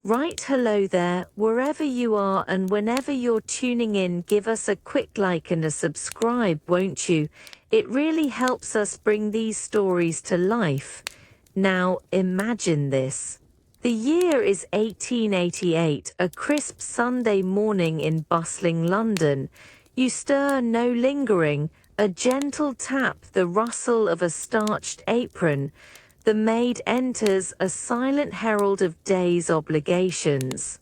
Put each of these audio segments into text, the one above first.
Right, hello there, wherever you are and whenever you're tuning in, give us a quick like and a subscribe, won't you? It really helps us bring these stories to life. Now, imagine this. The year is 1888, a crisp Sunday morning in bustling London. You stir, no lingering, a gentle tap, the rustle of a starched apron. The maid enters, a silent herald of day's obligations.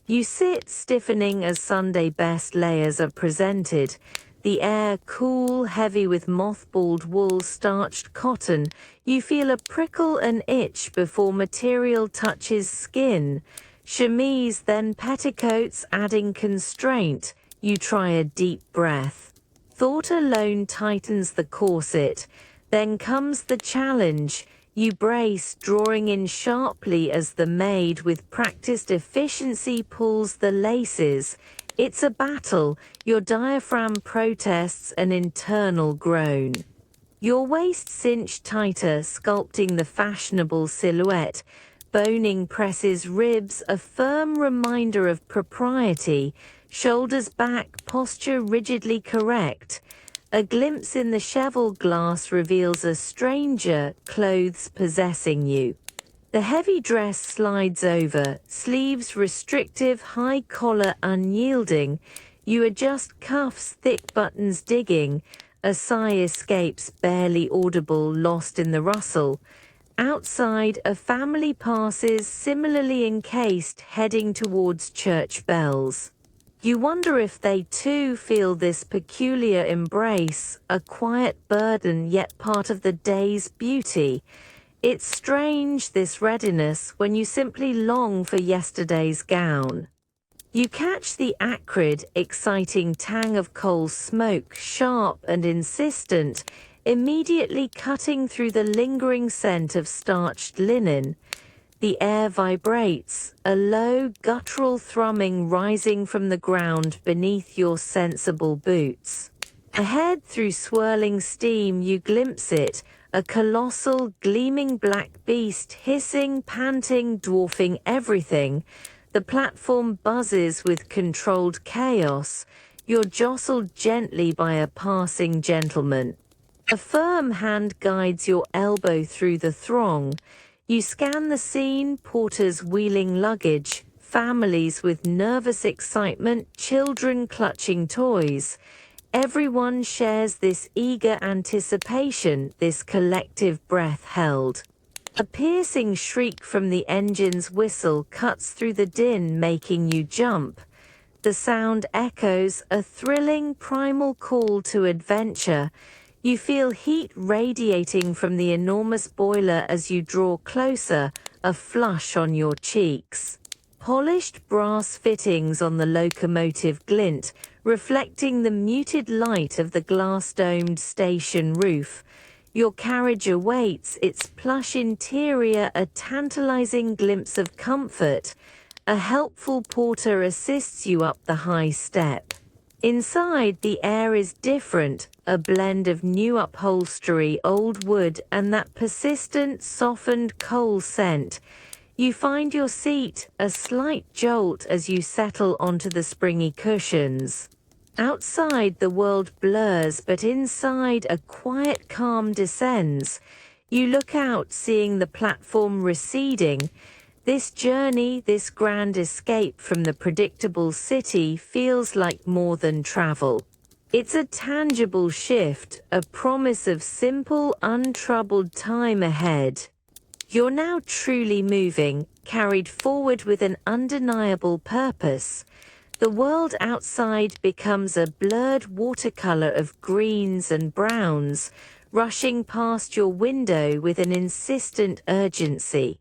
You sit stiffening as Sunday best layers are presented, the air cool, heavy with mothballed wool, starched cotton. You feel a prickle, an itch before material touches skin. Chemise, then petticoats, adding constraint. You try a deep breath. Thought alone tightens the corset. Then comes the challenge. You brace, drawing in sharply as the maid with practiced efficiency pulls the laces. It's a battle. Your diaphragm protests an internal groan. Your waist cinched tighter, sculpting the fashionable silhouette. Boning presses ribs, a firm reminder of propriety. Shoulders back, posture rigidly correct. A glimpse in the cheval glass reveals a stranger, clothes possessing you. The heavy dress slides over, sleeves restrictive, high collar unyielding. You adjust cuffs, thick buttons digging. A sigh escapes, barely audible, lost in the rustle. Outside, a family passes, similarly encased, heading towards church bells. You wonder if they too feel this peculiar embrace, a quiet burden yet part of the day's beauty. It's strange, this readiness, when you simply long for yesterday's gown. You catch the acrid, exciting tang of coal smoke, sharp and insistent, immediately cutting through the lingering scent of starched linen. The air vibrates, a low, guttural thrumming rising from the ground beneath your sensible boots. Ahead through swirling steam you glimpse it, a colossal, gleaming black beast, hissing, panting, dwarfing everything. The platform buzzes with controlled chaos. You're jostled gently by a passing gentleman. A firm hand guides your elbow through the throng. You scan the scene, porters wheeling luggage, families with nervous excitement, children clutching toys. Everyone shares this eager anticipation, this collective breath held. A piercing shriek from the engine's whistle cuts through the din, making you jump. The sound echoes, a thrilling, primal call to adventure. You feel heat radiating from the enormous boiler as you draw closer, a flush on your cheeks. Polished brass fittings on the locomotive glint, reflecting the muted light of the glass-domed station roof. Your carriage awaits, its plush interior a tantalizing glimpse of comfort. A helpful porter assists you up the high step. Inside, the air is different, a blend of new upholstery, old wood, and that persistent, softened coal scent. You find your seat, a slight jolt as you settle onto the springy cushions. Outside, the world blurs, but inside, a quiet calm descends. You look out, seeing the platform receding. This journey, this grand escape from the predictable city feels like more than travel. It's a tangible shift, a promise of simple, untroubled time ahead. You're now truly moving, carried forward with an undeniable purpose. The world outside becomes a blurred watercolor of greens and browns, rushing past your window with an insistent urgency.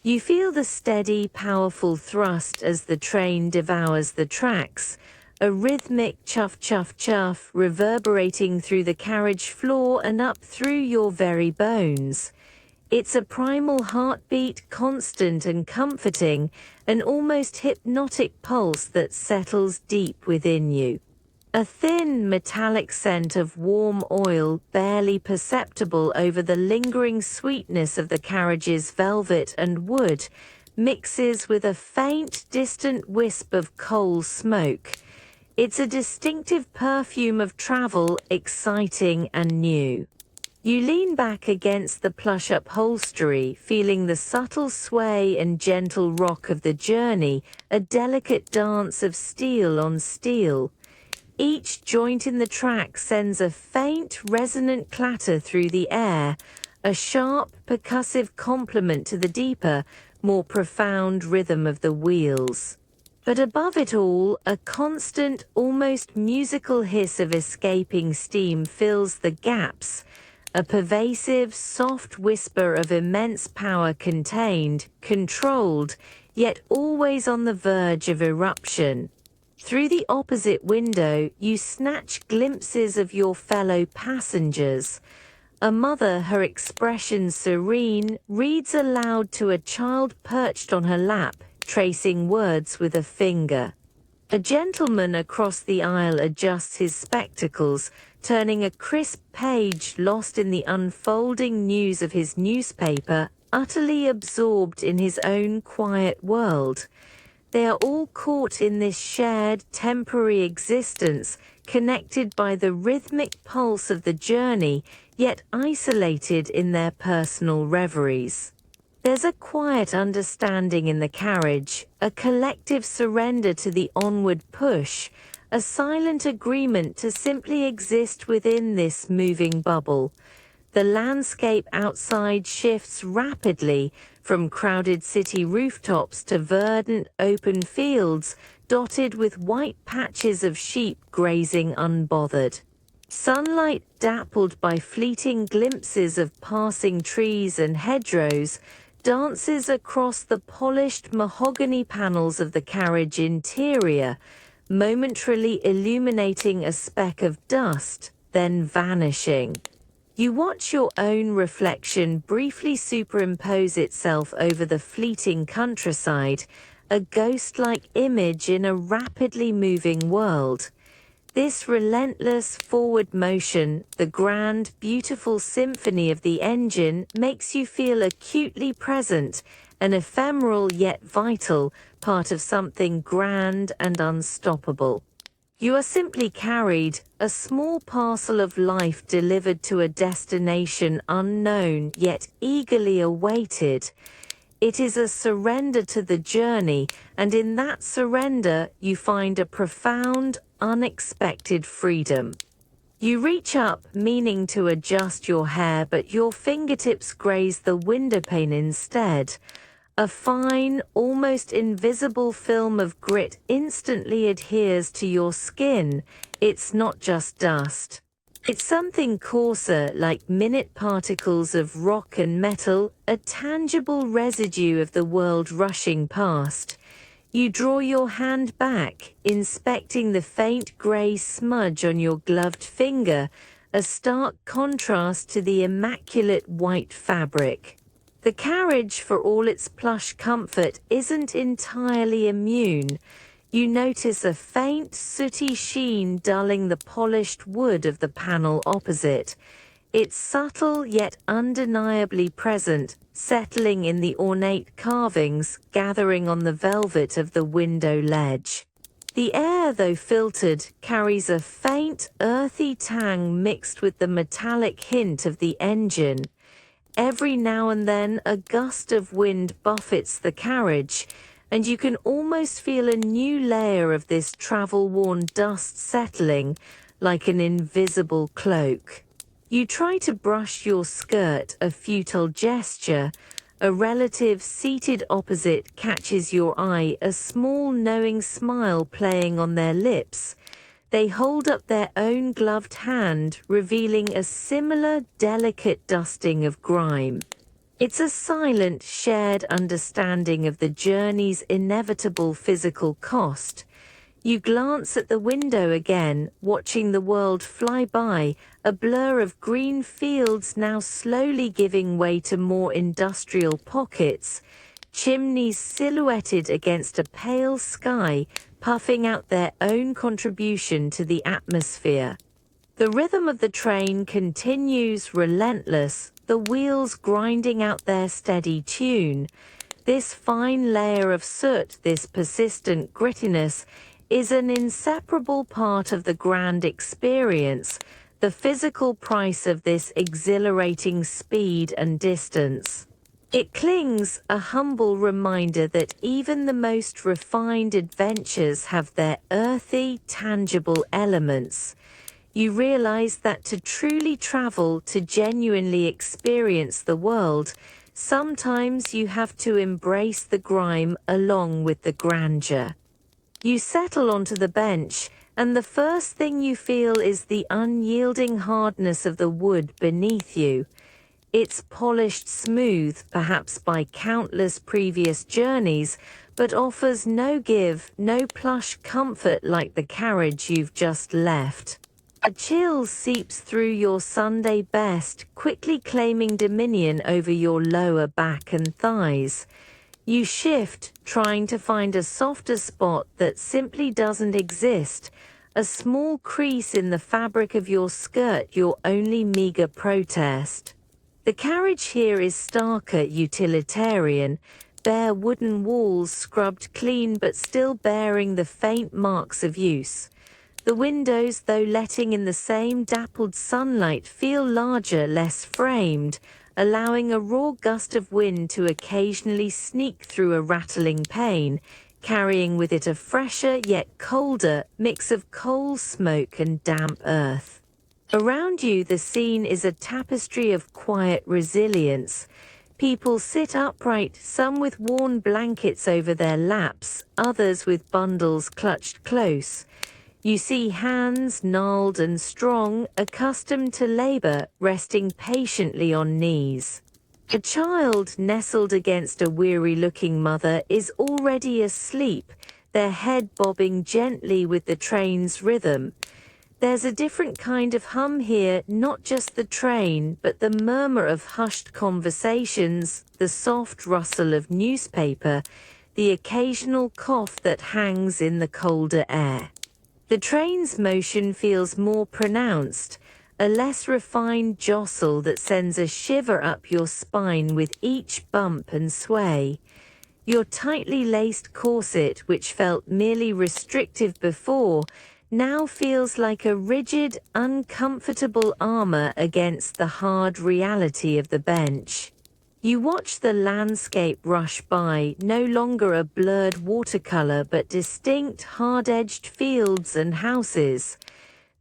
You feel the steady, powerful thrust as the train devours the tracks, a rhythmic chuff-chuff-chuff reverberating through the carriage floor and up through your very bones. It's a primal heartbeat, constant and comforting, an almost hypnotic pulse that settles deep within you. A thin, metallic scent of warm oil, barely perceptible over the lingering sweetness of the carriage's velvet and wood, mixes with a faint, distant wisp of coal smoke. It's a distinctive perfume of travel, exciting and new. You lean back against the plush upholstery, feeling the subtle sway and gentle rock of the journey, a delicate dance of steel on steel. Each joint in the track sends a faint, resonant clatter through the air, a sharp, percussive complement to the deeper, more profound rhythm of the wheels. But above it all, a constant, almost musical hiss of escaping steam fills the gaps, a pervasive, soft whisper of immense power contained, controlled, yet always on the verge of eruption. Through the opposite window, you snatch glimpses of your fellow passengers. A mother, her expression serene, reads aloud to a child perched on her lap, tracing words with a finger. A gentleman across the aisle adjusts his spectacles, turning a crisp page lost in the unfolding news of his newspaper, utterly absorbed in his own quiet world. They are all caught in this shared, temporary existence, connected by the rhythmic pulse of the journey, yet isolated in their personal reveries. There's a quiet understanding in the carriage, a collective surrender to the onward push, a silent agreement to simply exist within this moving bubble. The landscape outside shifts rapidly, from crowded city rooftops to verdant open fields dotted with white patches of sheep grazing unbothered. Sunlight dappled by fleeting glimpses of passing trees and hedgerows dances across the polished mahogany panels of the carriage interior, momentarily illuminating a speck of dust, then vanishing. You watch your own reflection briefly superimpose itself over the fleeting countryside, a ghost-like image in a rapidly moving world. This relentless forward motion, the grand, beautiful symphony of the engine, makes you feel acutely present, an ephemeral yet vital part of something grand and unstoppable. You are simply carried, a small parcel of life delivered to a destination unknown yet eagerly awaited. It is a surrender to the journey, and in that surrender you find a profound, unexpected freedom. You reach up, meaning to adjust your hair, but your fingertips graze the windowpane instead. A fine, almost invisible film of grit instantly adheres to your skin. It's not just dust. It's something coarser, like minute particles of rock and metal, a tangible residue of the world rushing past. You draw your hand back, inspecting the faint grey smudge on your gloved finger, a stark contrast to the immaculate white fabric. The carriage, for all its plush comfort, isn't entirely immune. You notice a faint, sooty sheen dulling the polished wood of the panel opposite. It's subtle yet undeniably present, settling in the ornate carvings, gathering on the velvet of the window ledge. The air, though filtered, carries a faint, earthy tang mixed with the metallic hint of the engine. Every now and then a gust of wind buffets the carriage, and you can almost feel a new layer of this travel-worn dust settling, like an invisible cloak. You try to brush your skirt, a futile gesture. A relative seated opposite catches your eye, a small knowing smile playing on their lips. They hold up their own gloved hand, revealing a similar delicate dusting of grime. It's a silent, shared understanding of the journey's inevitable physical cost. You glance at the window again, watching the world fly by, a blur of green fields now slowly giving way to more industrial pockets, chimneys silhouetted against a pale sky, puffing out their own contribution to the atmosphere. The rhythm of the train continues relentless, the wheels grinding out their steady tune. This fine layer of soot, this persistent grittiness, is an inseparable part of the grand experience, the physical price of this exhilarating speed and distance. It clings, a humble reminder that even the most refined adventures have their earthy, tangible elements. You realize that to truly travel, to genuinely experience the world, sometimes you have to embrace the grime along with the grandeur. You settle onto the bench, and the first thing you feel is the unyielding hardness of the wood beneath you. It's polished smooth, perhaps by countless previous journeys, but offers no give, no plush comfort like the carriage you've just left. A chill seeps through your Sunday best, quickly claiming dominion over your lower back and thighs. You shift, trying to find a softer spot that simply doesn't exist, a small crease in the fabric of your skirt, your only meager protest. The carriage here is starker, utilitarian, bare wooden walls scrubbed clean but still bearing the faint marks of use. The windows, though letting in the same dappled sunlight, feel larger, less framed, allowing a raw gust of wind to occasionally sneak through a rattling pane, carrying with it a fresher yet colder mix of coal smoke and damp earth. Around you, the scene is a tapestry of quiet resilience. People sit upright, some with worn blankets over their laps, others with bundles clutched close. You see hands, gnarled and strong, accustomed to labor, resting patiently on knees. A child nestled against a weary-looking mother is already asleep, their head bobbing gently with the train's rhythm. There's a different kind of hum here, not just the train, but the murmur of hushed conversations, the soft rustle of newspaper, the occasional cough that hangs in the colder air. The train's motion feels more pronounced, a less refined jostle that sends a shiver up your spine with each bump and sway. Your tightly laced corset, which felt merely restrictive before, now feels like a rigid, uncomfortable armor against the hard reality of the bench. You watch the landscape rush by, no longer a blurred watercolor but distinct, hard-edged fields and houses.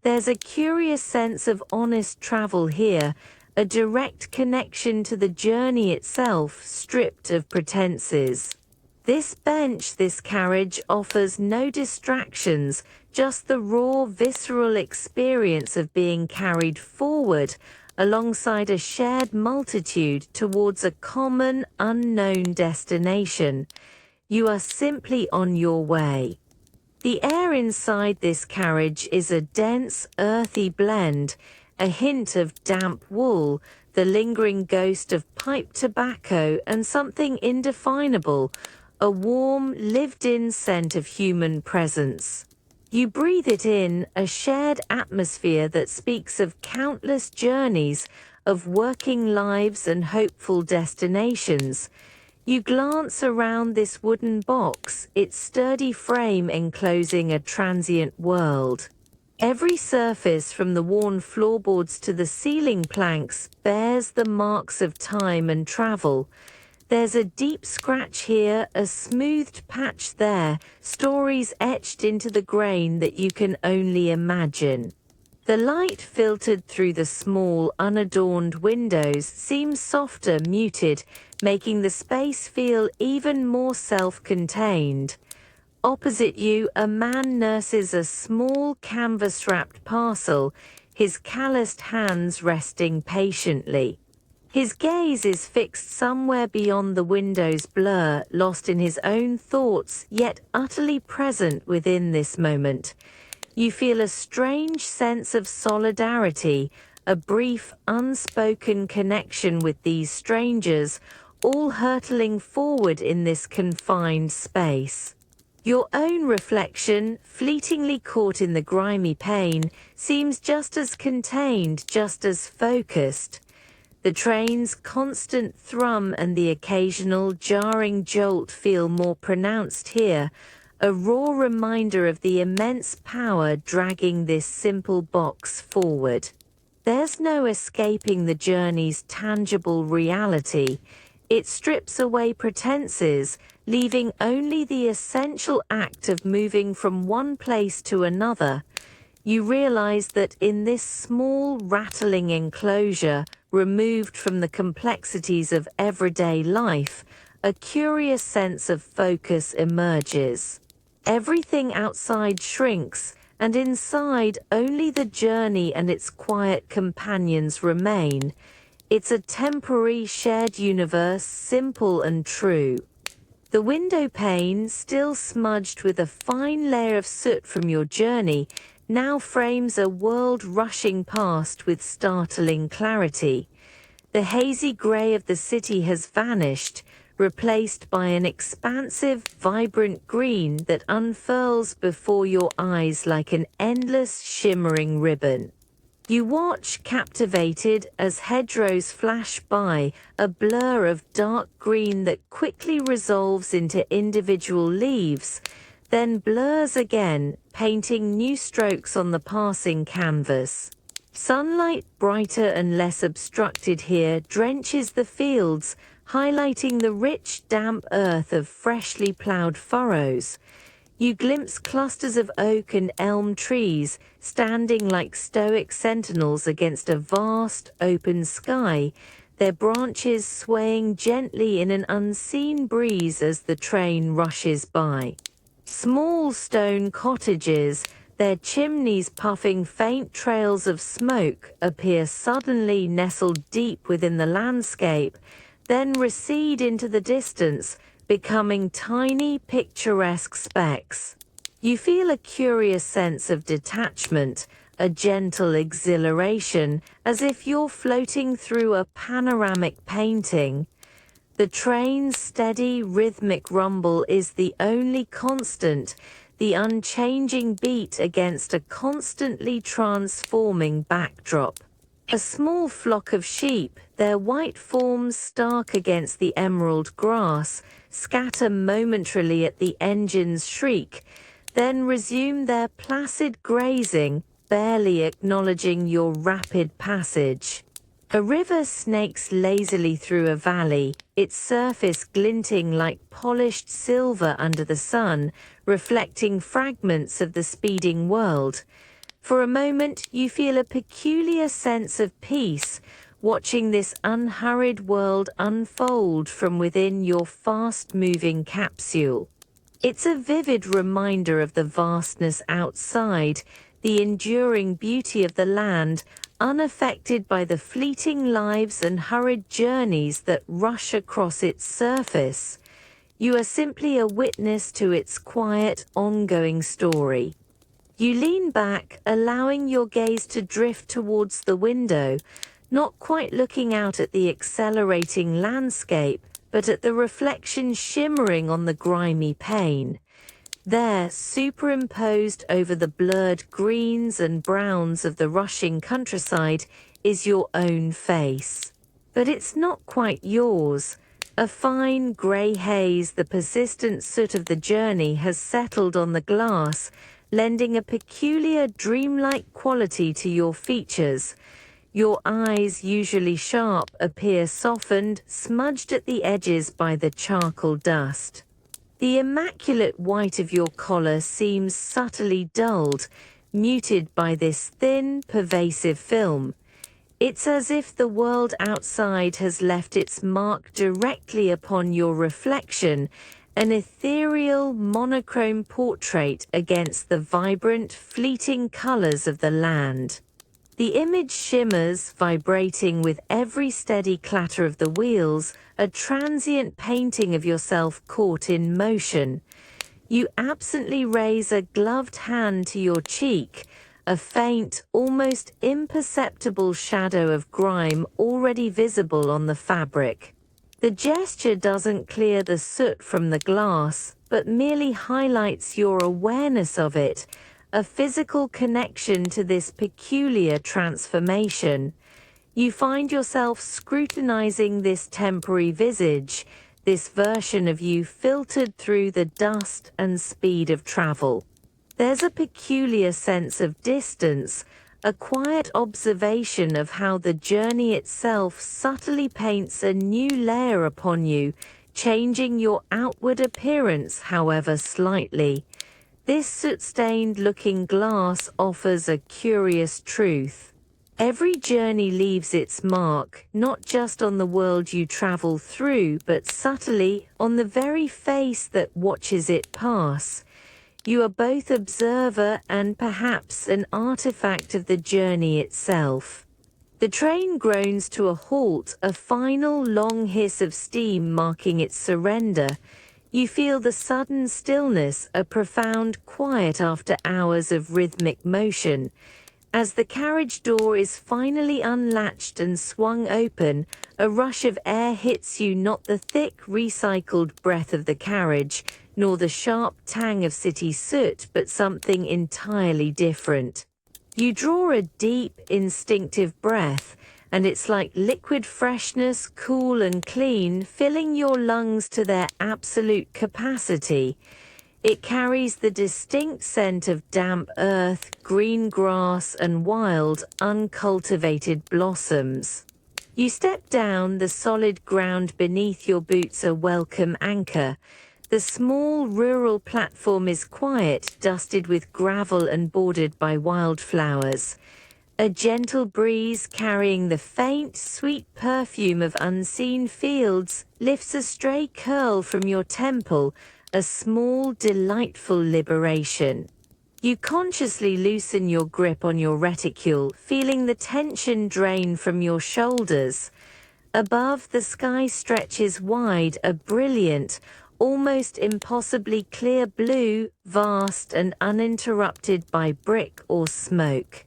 There's a curious sense of honest travel here, a direct connection to the journey itself, stripped of pretenses. This bench, this carriage, offers no distractions, just the raw, visceral experience of being carried forward alongside a shared multitude towards a common, unknown destination. You are simply on your way. The air inside this carriage is a dense, earthy blend, a hint of damp wool, the lingering ghost of pipe tobacco, and something indefinable, a warm, lived-in scent of human presence. You breathe it in, a shared atmosphere that speaks of countless journeys, of working lives and hopeful destinations. You glance around this wooden box, its sturdy frame enclosing a transient world. Every surface, from the worn floorboards to the ceiling planks, bears the marks of time and travel. There's a deep scratch here, a smoothed patch there, stories etched into the grain that you can only imagine. The light filtered through the small, unadorned windows seems softer, muted, making the space feel even more self-contained. Opposite you, a man nurses a small canvas-wrapped parcel, his calloused hands resting patiently. His gaze is fixed somewhere beyond the window's blur, lost in his own thoughts, yet utterly present within this moment. You feel a strange sense of solidarity, a brief, unspoken connection with these strangers, all hurtling forward in this confined space. Your own reflection, fleetingly caught in the grimy pane, seems just as contained, just as focused. The train's constant thrum and the occasional jarring jolt feel more pronounced here, a raw reminder of the immense power dragging this simple box forward. There's no escaping the journey's tangible reality. It strips away pretenses, leaving only the essential act of moving from one place to another. You realize that in this small, rattling enclosure, removed from the complexities of everyday life, a curious sense of focus emerges. Everything outside shrinks, and inside only the journey and its quiet companions remain. It's a temporary shared universe, simple and true. The window pane, still smudged with a fine layer of soot from your journey, now frames a world rushing past with startling clarity. The hazy grey of the city has vanished, replaced by an expansive, vibrant green that unfurls before your eyes like an endless, shimmering ribbon. You watch, captivated, as hedgerows flash by, a blur of dark green that quickly resolves into individual leaves, then blurs again, painting new strokes on the passing canvas. Sunlight, brighter and less obstructed here, drenches the fields, highlighting the rich, damp earth of freshly ploughed furrows. You glimpse clusters of oak and elm trees, standing like stoic sentinels against a vast, open sky, their branches swaying gently in an unseen breeze as the train rushes by. Small stone cottages, their chimneys puffing faint trails of smoke, appear suddenly nestled deep within the landscape, then recede into the distance, becoming tiny, picturesque specks. You feel a curious sense of detachment, a gentle exhilaration, as if you're floating through a panoramic painting. The train's steady, rhythmic rumble is the only constant, the unchanging beat against a constantly transforming backdrop. A small flock of sheep, their white forms stark against the emerald grass, scatter momentarily at the engine's shriek, then resume their placid grazing, barely acknowledging your rapid passage. A river snakes lazily through a valley, its surface glinting like polished silver under the sun, reflecting fragments of the speeding world. For a moment, you feel a peculiar sense of peace, watching this unhurried world unfold from within your fast-moving capsule. It's a vivid reminder of the vastness outside, the enduring beauty of the land, unaffected by the fleeting lives and hurried journeys that rush across its surface. You are simply a witness to its quiet, ongoing story. You lean back, allowing your gaze to drift towards the window, not quite looking out at the accelerating landscape, but at the reflection shimmering on the grimy pane. There, superimposed over the blurred greens and browns of the rushing countryside, is your own face. But it's not quite yours. A fine grey haze, the persistent soot of the journey, has settled on the glass, lending a peculiar dreamlike quality to your features. Your eyes, usually sharp, appear softened, smudged at the edges by the charcoal dust. The immaculate white of your collar seems subtly dulled, muted by this thin, pervasive film. It's as if the world outside has left its mark directly upon your reflection, an ethereal, monochrome portrait against the vibrant, fleeting colors of the land. The image shimmers, vibrating with every steady clatter of the wheels, a transient painting of yourself caught in motion. You absently raise a gloved hand to your cheek, a faint, almost imperceptible shadow of grime already visible on the fabric. The gesture doesn't clear the soot from the glass, but merely highlights your awareness of it, a physical connection to this peculiar transformation. You find yourself scrutinizing this temporary visage, this version of you filtered through the dust and speed of travel. There's a peculiar sense of distance, a quiet observation of how the journey itself subtly paints a new layer upon you, changing your outward appearance, however slightly. This soot-stained looking glass offers a curious truth. Every journey leaves its mark, not just on the world you travel through, but subtly on the very face that watches it pass. You are both observer and perhaps an artifact of the journey itself. The train groans to a halt, a final long hiss of steam marking its surrender. You feel the sudden stillness, a profound quiet after hours of rhythmic motion. As the carriage door is finally unlatched and swung open, a rush of air hits you, not the thick, recycled breath of the carriage, nor the sharp tang of city soot, but something entirely different. You draw a deep, instinctive breath, and it's like liquid freshness, cool and clean, filling your lungs to their absolute capacity. It carries the distinct scent of damp earth, green grass, and wild, uncultivated blossoms. You step down, the solid ground beneath your boots a welcome anchor. The small rural platform is quiet, dusted with gravel and bordered by wildflowers. A gentle breeze carrying the faint, sweet perfume of unseen fields lifts a stray curl from your temple, a small, delightful liberation. You consciously loosen your grip on your reticule, feeling the tension drain from your shoulders. Above, the sky stretches wide, a brilliant, almost impossibly clear blue, vast and uninterrupted by brick or smoke.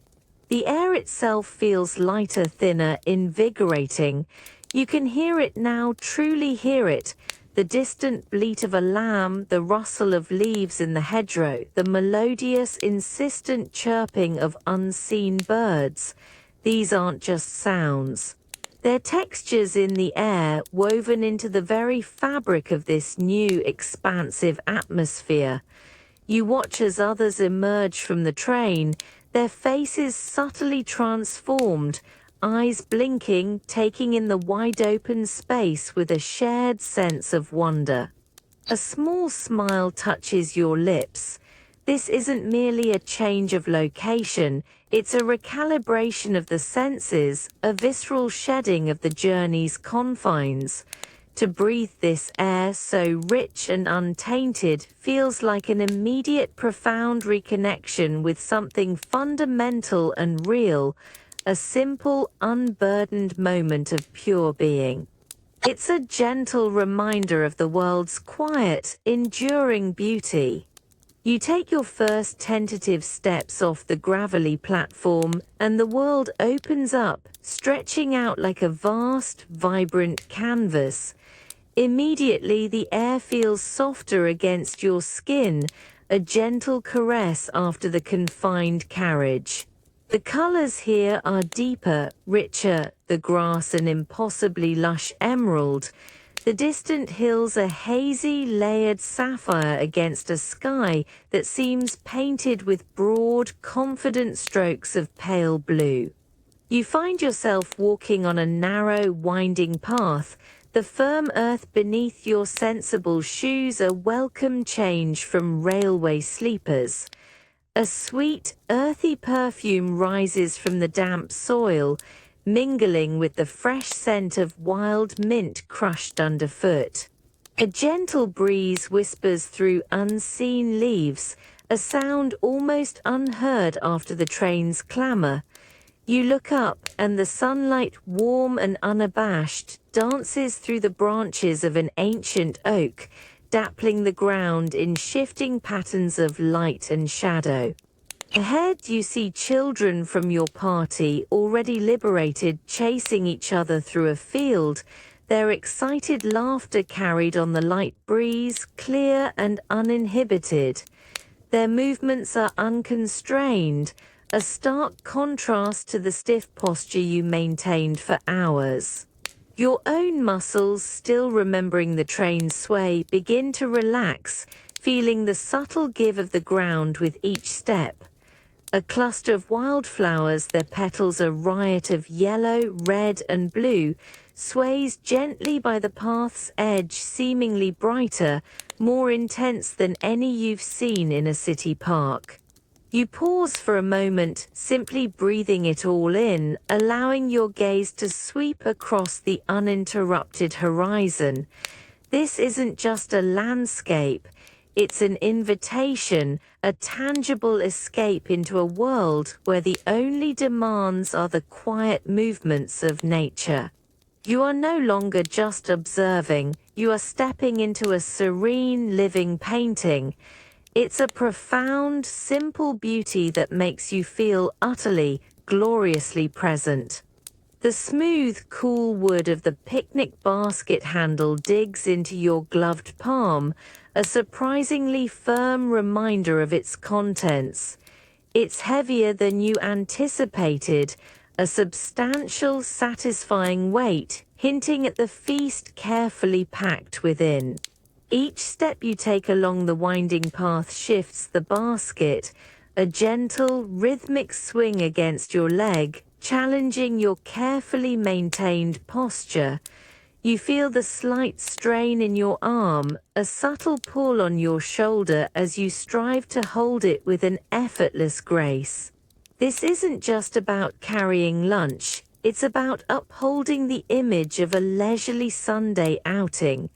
The air itself feels lighter, thinner, invigorating. You can hear it now, truly hear it. The distant bleat of a lamb, the rustle of leaves in the hedgerow, the melodious, insistent chirping of unseen birds. These aren't just sounds. They're textures in the air, woven into the very fabric of this new, expansive atmosphere. You watch as others emerge from the train, their faces subtly transformed, eyes blinking, taking in the wide-open space with a shared sense of wonder. A small smile touches your lips. This isn't merely a change of location, it's a recalibration of the senses, a visceral shedding of the journey's confines. To breathe this air so rich and untainted feels like an immediate, profound reconnection with something fundamental and real, a simple, unburdened moment of pure being. It's a gentle reminder of the world's quiet, enduring beauty. You take your first tentative steps off the gravelly platform, and the world opens up, stretching out like a vast, vibrant canvas. Immediately, the air feels softer against your skin, a gentle caress after the confined carriage. The colors here are deeper, richer, the grass an impossibly lush emerald, the distant hills a hazy, layered sapphire against a sky that seems painted with broad, confident strokes of pale blue. You find yourself walking on a narrow, winding path, the firm earth beneath your sensible shoes a welcome change from railway sleepers. A sweet, earthy perfume rises from the damp soil, mingling with the fresh scent of wild mint crushed underfoot. A gentle breeze whispers through unseen leaves, a sound almost unheard after the train's clamor. You look up, and the sunlight, warm and unabashed, dances through the branches of an ancient oak, dappling the ground in shifting patterns of light and shadow. Ahead, you see children from your party, already liberated, chasing each other through a field, their excited laughter carried on the light breeze, clear and uninhibited. Their movements are unconstrained, a stark contrast to the stiff posture you maintained for hours. Your own muscles, still remembering the train's sway, begin to relax, feeling the subtle give of the ground with each step. A cluster of wildflowers, their petals a riot of yellow, red, and blue, sways gently by the path's edge, seemingly brighter, more intense than any you've seen in a city park. You pause for a moment, simply breathing it all in, allowing your gaze to sweep across the uninterrupted horizon. This isn't just a landscape. It's an invitation, a tangible escape into a world where the only demands are the quiet movements of nature. You are no longer just observing, you are stepping into a serene, living painting. It's a profound, simple beauty that makes you feel utterly, gloriously present. The smooth, cool wood of the picnic basket handle digs into your gloved palm, a surprisingly firm reminder of its contents. It's heavier than you anticipated, a substantial, satisfying weight, hinting at the feast carefully packed within. Each step you take along the winding path shifts the basket, a gentle, rhythmic swing against your leg, challenging your carefully maintained posture. You feel the slight strain in your arm, a subtle pull on your shoulder as you strive to hold it with an effortless grace. This isn't just about carrying lunch, it's about upholding the image of a leisurely Sunday outing.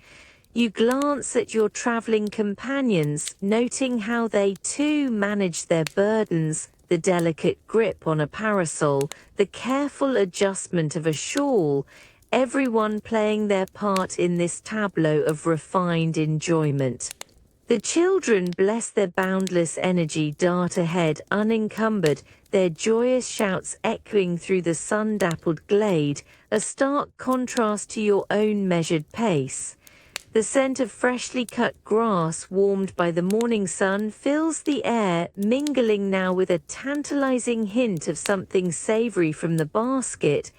You glance at your traveling companions, noting how they too manage their burdens, the delicate grip on a parasol, the careful adjustment of a shawl, everyone playing their part in this tableau of refined enjoyment. The children, bless their boundless energy, dart ahead unencumbered, their joyous shouts echoing through the sun-dappled glade, a stark contrast to your own measured pace. The scent of freshly cut grass, warmed by the morning sun, fills the air, mingling now with a tantalizing hint of something savory from the basket,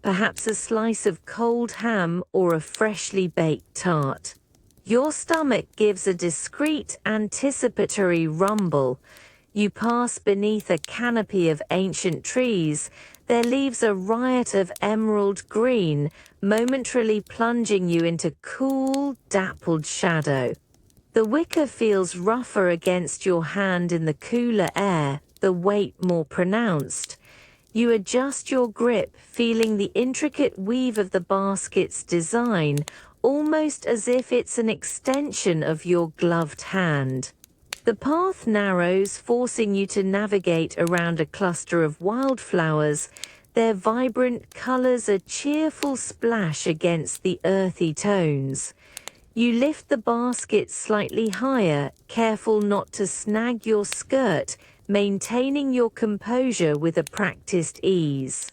perhaps a slice of cold ham or a freshly baked tart. Your stomach gives a discreet, anticipatory rumble. You pass beneath a canopy of ancient trees, their leaves a riot of emerald green, momentarily plunging you into cool, dappled shadow. The wicker feels rougher against your hand in the cooler air, the weight more pronounced. You adjust your grip, feeling the intricate weave of the basket's design, almost as if it's an extension of your gloved hand. The path narrows, forcing you to navigate around a cluster of wildflowers, their vibrant colors a cheerful splash against the earthy tones. You lift the basket slightly higher, careful not to snag your skirt, maintaining your composure with a practiced ease.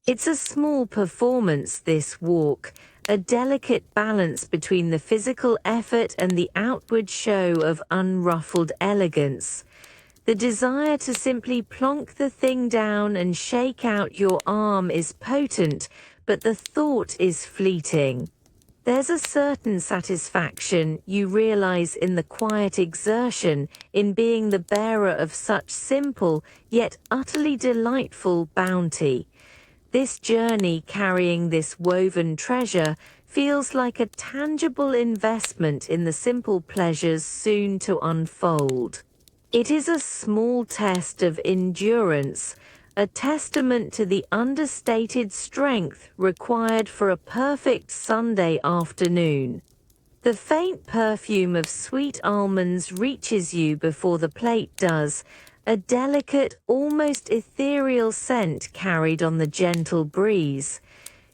It's a small performance, this walk, a delicate balance between the physical effort and the outward show of unruffled elegance. The desire to simply plonk the thing down and shake out your arm is potent, but the thought is fleeting. There's a certain satisfaction you realize in the quiet exertion, in being the bearer of such simple, yet utterly delightful bounty. This journey carrying this woven treasure feels like a tangible investment in the simple pleasures soon to unfold. It is a small test of endurance, a testament to the understated strength required for a perfect Sunday afternoon. The faint perfume of sweet almonds reaches you before the plate does, a delicate, almost ethereal scent carried on the gentle breeze.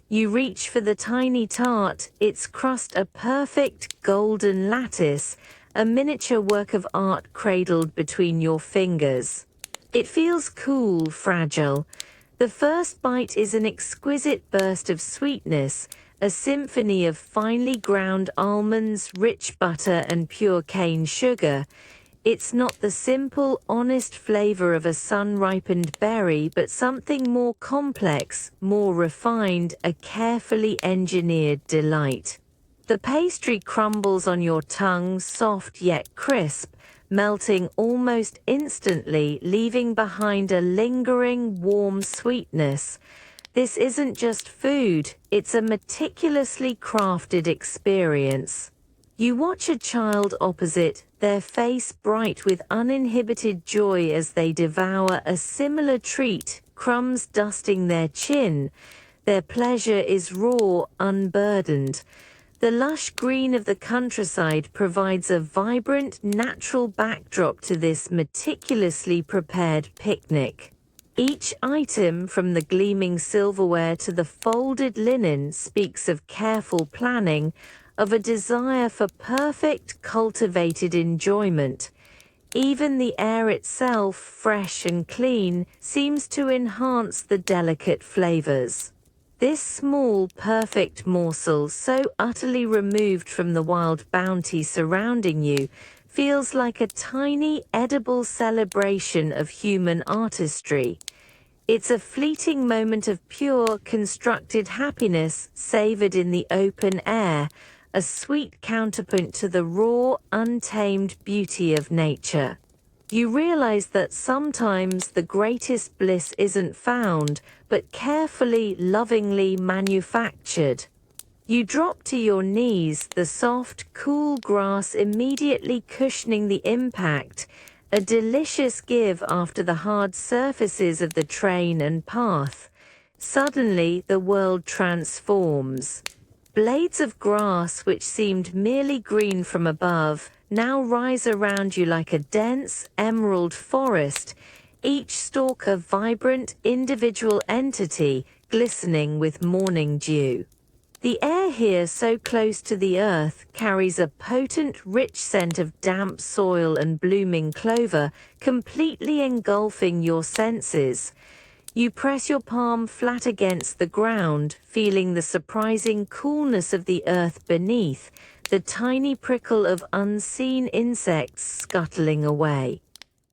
You reach for the tiny tart, its crust a perfect golden lattice, a miniature work of art cradled between your fingers. It feels cool, fragile. The first bite is an exquisite burst of sweetness, a symphony of finely ground almonds, rich butter, and pure cane sugar. It's not the simple, honest flavor of a sun-ripened berry, but something more complex, more refined, a carefully engineered delight. The pastry crumbles on your tongue, soft yet crisp, melting almost instantly, leaving behind a lingering, warm sweetness. This isn't just food, it's a meticulously crafted experience. You watch a child opposite, their face bright with uninhibited joy as they devour a similar treat, crumbs dusting their chin. Their pleasure is raw, unburdened. The lush green of the countryside provides a vibrant, natural backdrop to this meticulously prepared picnic. Each item, from the gleaming silverware to the folded linen, speaks of careful planning, of a desire for perfect, cultivated enjoyment. Even the air itself, fresh and clean, seems to enhance the delicate flavors. This small, perfect morsel, so utterly removed from the wild bounty surrounding you, feels like a tiny, edible celebration of human artistry. It's a fleeting moment of pure, constructed happiness savored in the open air, a sweet counterpoint to the raw, untamed beauty of nature. You realize that sometimes the greatest bliss isn't found, but carefully, lovingly manufactured. You drop to your knees, the soft, cool grass immediately cushioning the impact, a delicious give after the hard surfaces of the train and path. Suddenly, the world transforms. Blades of grass, which seemed merely green from above, now rise around you like a dense, emerald forest, each stalk a vibrant, individual entity, glistening with morning dew. The air here, so close to the earth, carries a potent, rich scent of damp soil and blooming clover, completely engulfing your senses. You press your palm flat against the ground, feeling the surprising coolness of the earth beneath, the tiny prickle of unseen insects scuttling away.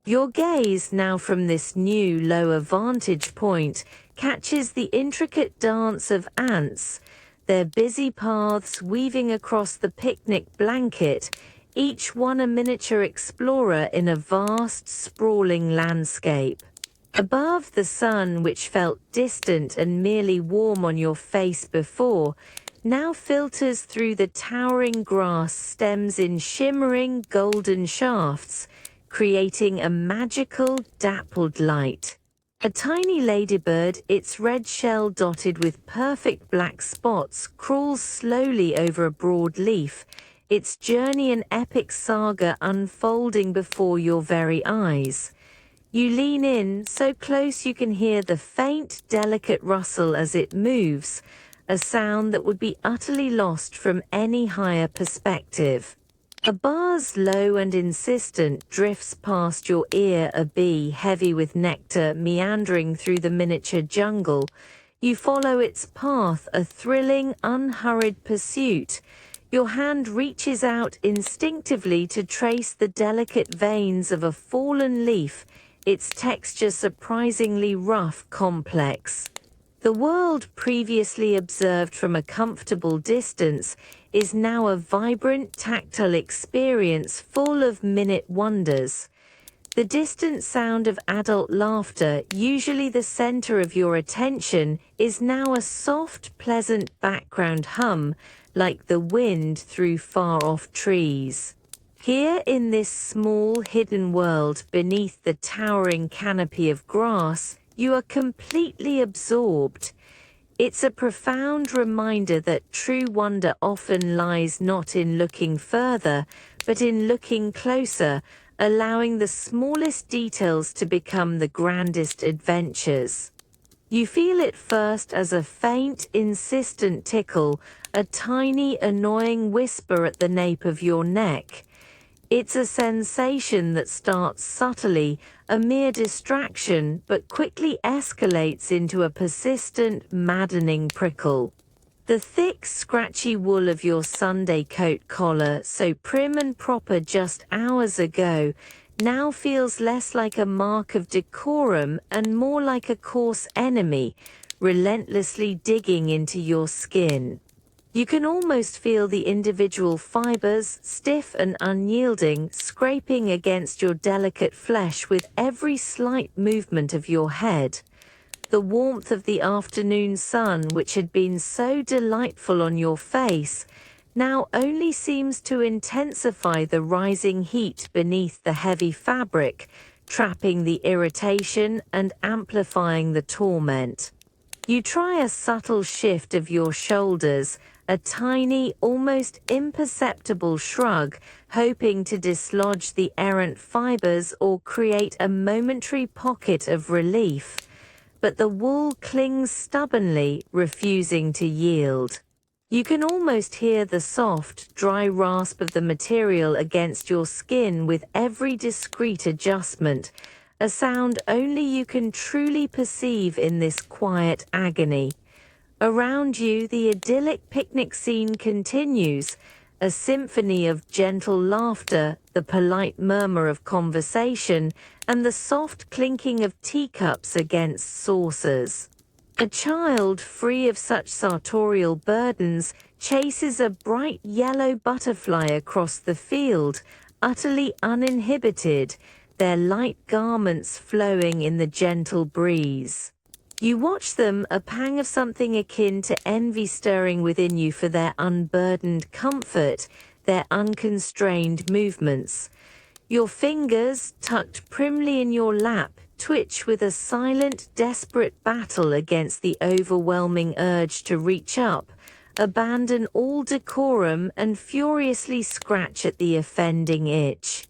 Your gaze, now from this new, lower vantage point, catches the intricate dance of ants, their busy paths weaving across the picnic blanket, each one a miniature explorer in a vast, sprawling landscape. Above, the sun, which felt distant and merely warm on your face before, now filters through the towering grass stems in shimmering golden shafts, creating a magical, dappled light. A tiny ladybird, its red shell dotted with perfect black spots, crawls slowly over a broad leaf, its journey an epic saga unfolding before your very eyes. You lean in, so close you can hear the faint, delicate rustle as it moves, a sound that would be utterly lost from any higher perspective. A buzz, low and insistent, drifts past your ear, a bee heavy with nectar meandering through the miniature jungle. You follow its path, a thrilling, unhurried pursuit. Your hand reaches out instinctively to trace the delicate veins of a fallen leaf, its texture surprisingly rough, complex. The world previously observed from a comfortable distance is now a vibrant, tactile experience full of minute wonders. The distant sound of adult laughter, usually the center of your attention, is now a soft, pleasant background hum, like the wind through far-off trees. Here in this small, hidden world beneath the towering canopy of grass, you are completely absorbed. It's a profound reminder that true wonder often lies not in looking further, but in looking closer, allowing the smallest details to become the grandest adventures. You feel it first as a faint, insistent tickle, a tiny, annoying whisper at the nape of your neck. It's a sensation that starts subtly, a mere distraction, but quickly escalates into a persistent, maddening prickle. The thick, scratchy wool of your Sunday coat collar, so prim and proper just hours ago, now feels less like a mark of decorum and more like a coarse enemy, relentlessly digging into your skin. You can almost feel the individual fibers, stiff and unyielding, scraping against your delicate flesh with every slight movement of your head. The warmth of the afternoon sun, which had been so delightful on your face, now only seems to intensify the rising heat beneath the heavy fabric, trapping the irritation and amplifying the torment. You try a subtle shift of your shoulders, a tiny, almost imperceptible shrug, hoping to dislodge the errant fibers or create a momentary pocket of relief. But the wool clings stubbornly, refusing to yield. You can almost hear the soft, dry rasp of the material against your skin with every discreet adjustment, a sound only you can truly perceive in this quiet agony. Around you, the idyllic picnic scene continues, a symphony of gentle laughter, the polite murmur of conversation, and the soft clinking of teacups against saucers. A child, free of such sartorial burdens, chases a bright yellow butterfly across the field, utterly uninhibited, their light garments flowing in the gentle breeze. You watch them, a pang of something akin to envy stirring within you for their unburdened comfort, their unconstrained movements. Your fingers, tucked primly in your lap, twitch with a silent, desperate battle against the overwhelming urge to reach up, abandon all decorum, and furiously scratch at the offending itch.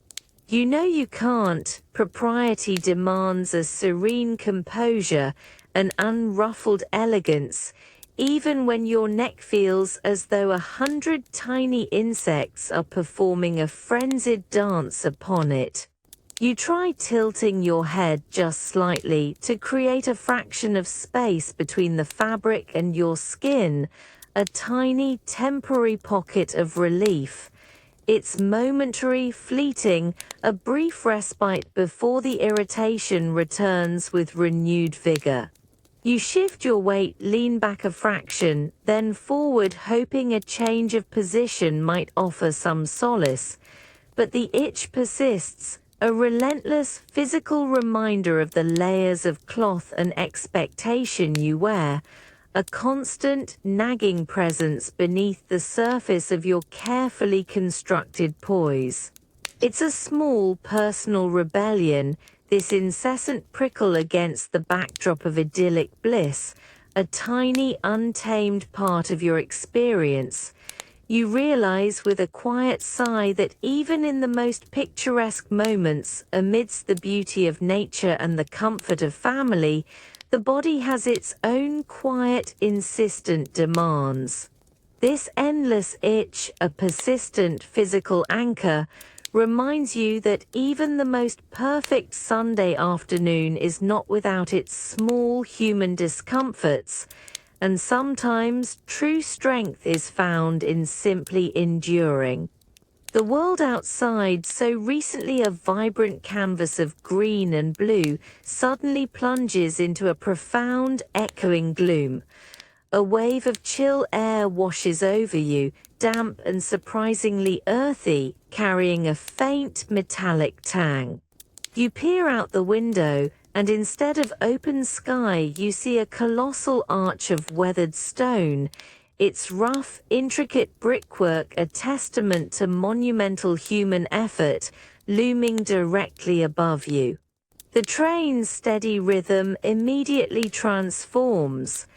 You know you can't. Propriety demands a serene composure, an unruffled elegance, even when your neck feels as though 100 tiny insects are performing a frenzied dance upon it. You try tilting your head just slightly to create a fraction of space between the fabric and your skin, a tiny temporary pocket of relief. It's momentary, fleeting, a brief respite before the irritation returns with renewed vigor. You shift your weight, lean back a fraction, then forward, hoping a change of position might offer some solace. But the itch persists, a relentless physical reminder of the layers of cloth and expectation you wear, a constant, nagging presence beneath the surface of your carefully constructed poise. It's a small, personal rebellion, this incessant prickle against the backdrop of idyllic bliss, a tiny, untamed part of your experience. You realize with a quiet sigh that even in the most picturesque moments, amidst the beauty of nature and the comfort of family, the body has its own quiet, insistent demands. This endless itch, a persistent physical anchor, reminds you that even the most perfect Sunday afternoon is not without its small human discomforts, and sometimes true strength is found in simply enduring. The world outside, so recently a vibrant canvas of green and blue, suddenly plunges into a profound, echoing gloom. A wave of chill air washes over you, damp and surprisingly earthy, carrying a faint metallic tang. You peer out the window, and instead of open sky, you see a colossal arch of weathered stone, its rough, intricate brickwork a testament to monumental human effort, looming directly above you. The train's steady rhythm immediately transforms.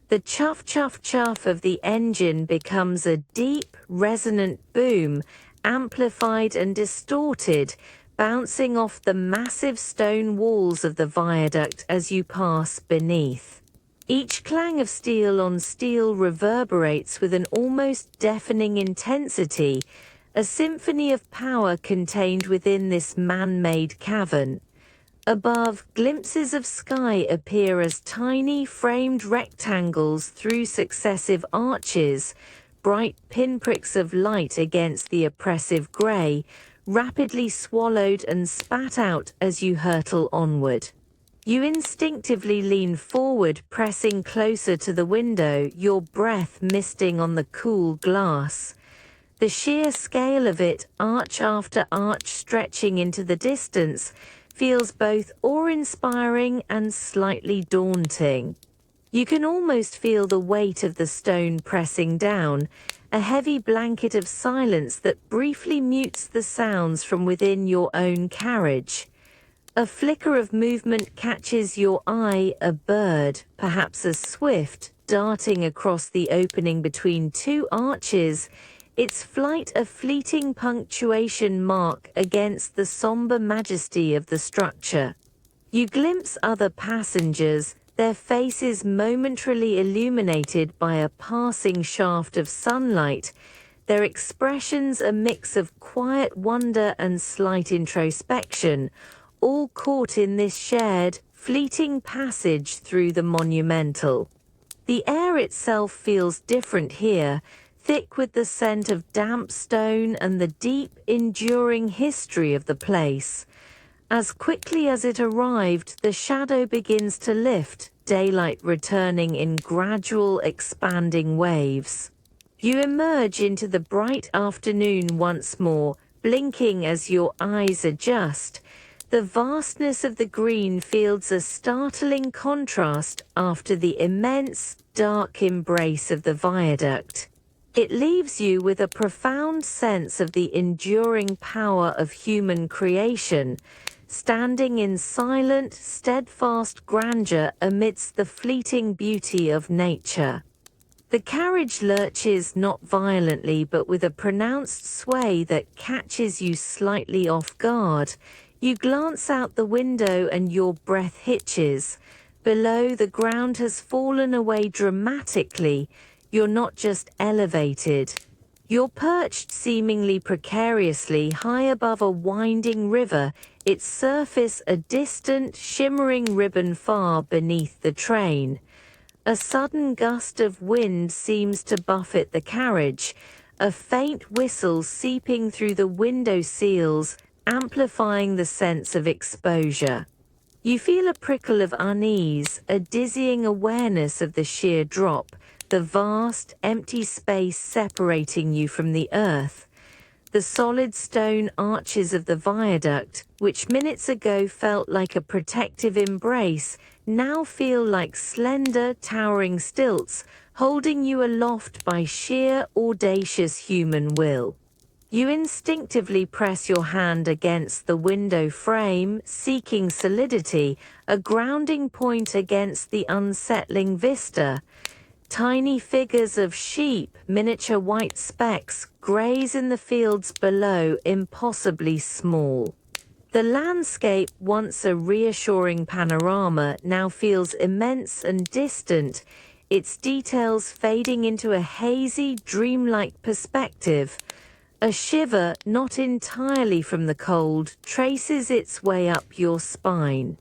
The chuff-chuff-chuff of the engine becomes a deep, resonant boom, amplified and distorted, bouncing off the massive stone walls of the viaduct as you pass beneath. Each clang of steel on steel reverberates with an almost deafening intensity, a symphony of power contained within this man-made cavern. Above, glimpses of sky appear as tiny framed rectangles through successive arches, bright pinpricks of light against the oppressive grey, rapidly swallowed and spat out as you hurtle onward. You instinctively lean forward, pressing closer to the window, your breath misting on the cool glass. The sheer scale of it, arch after arch stretching into the distance, feels both awe-inspiring and slightly daunting. You can almost feel the weight of the stone pressing down, a heavy blanket of silence that briefly mutes the sounds from within your own carriage. A flicker of movement catches your eye, a bird, perhaps a swift, darting across the opening between two arches, its flight a fleeting punctuation mark against the somber majesty of the structure. You glimpse other passengers, their faces momentarily illuminated by a passing shaft of sunlight, their expressions a mix of quiet wonder and slight introspection, all caught in this shared, fleeting passage through the monumental. The air itself feels different here, thick with the scent of damp stone and the deep, enduring history of the place. As quickly as it arrived, the shadow begins to lift, daylight returning in gradual, expanding waves. You emerge into the bright afternoon once more, blinking as your eyes adjust. The vastness of the green fields a startling contrast after the immense, dark embrace of the viaduct. It leaves you with a profound sense of the enduring power of human creation, standing in silent, steadfast grandeur amidst the fleeting beauty of nature. The carriage lurches not violently but with a pronounced sway that catches you slightly off guard. You glance out the window and your breath hitches. Below, the ground has fallen away dramatically. You're not just elevated. You're perched seemingly precariously high above a winding river, its surface a distant, shimmering ribbon far beneath the train. A sudden gust of wind seems to buffet the carriage, a faint whistle seeping through the window sills, amplifying the sense of exposure. You feel a prickle of unease, a dizzying awareness of the sheer drop, the vast, empty space separating you from the earth. The solid stone arches of the viaduct, which minutes ago felt like a protective embrace, now feel like slender, towering stilts, holding you aloft by sheer, audacious human will. You instinctively press your hand against the window frame, seeking solidity, a grounding point against the unsettling vista. Tiny figures of sheep, miniature white specks, graze in the fields below, impossibly small. The landscape, once a reassuring panorama, now feels immense and distant, its details fading into a hazy, dreamlike perspective. A shiver, not entirely from the cold, traces its way up your spine.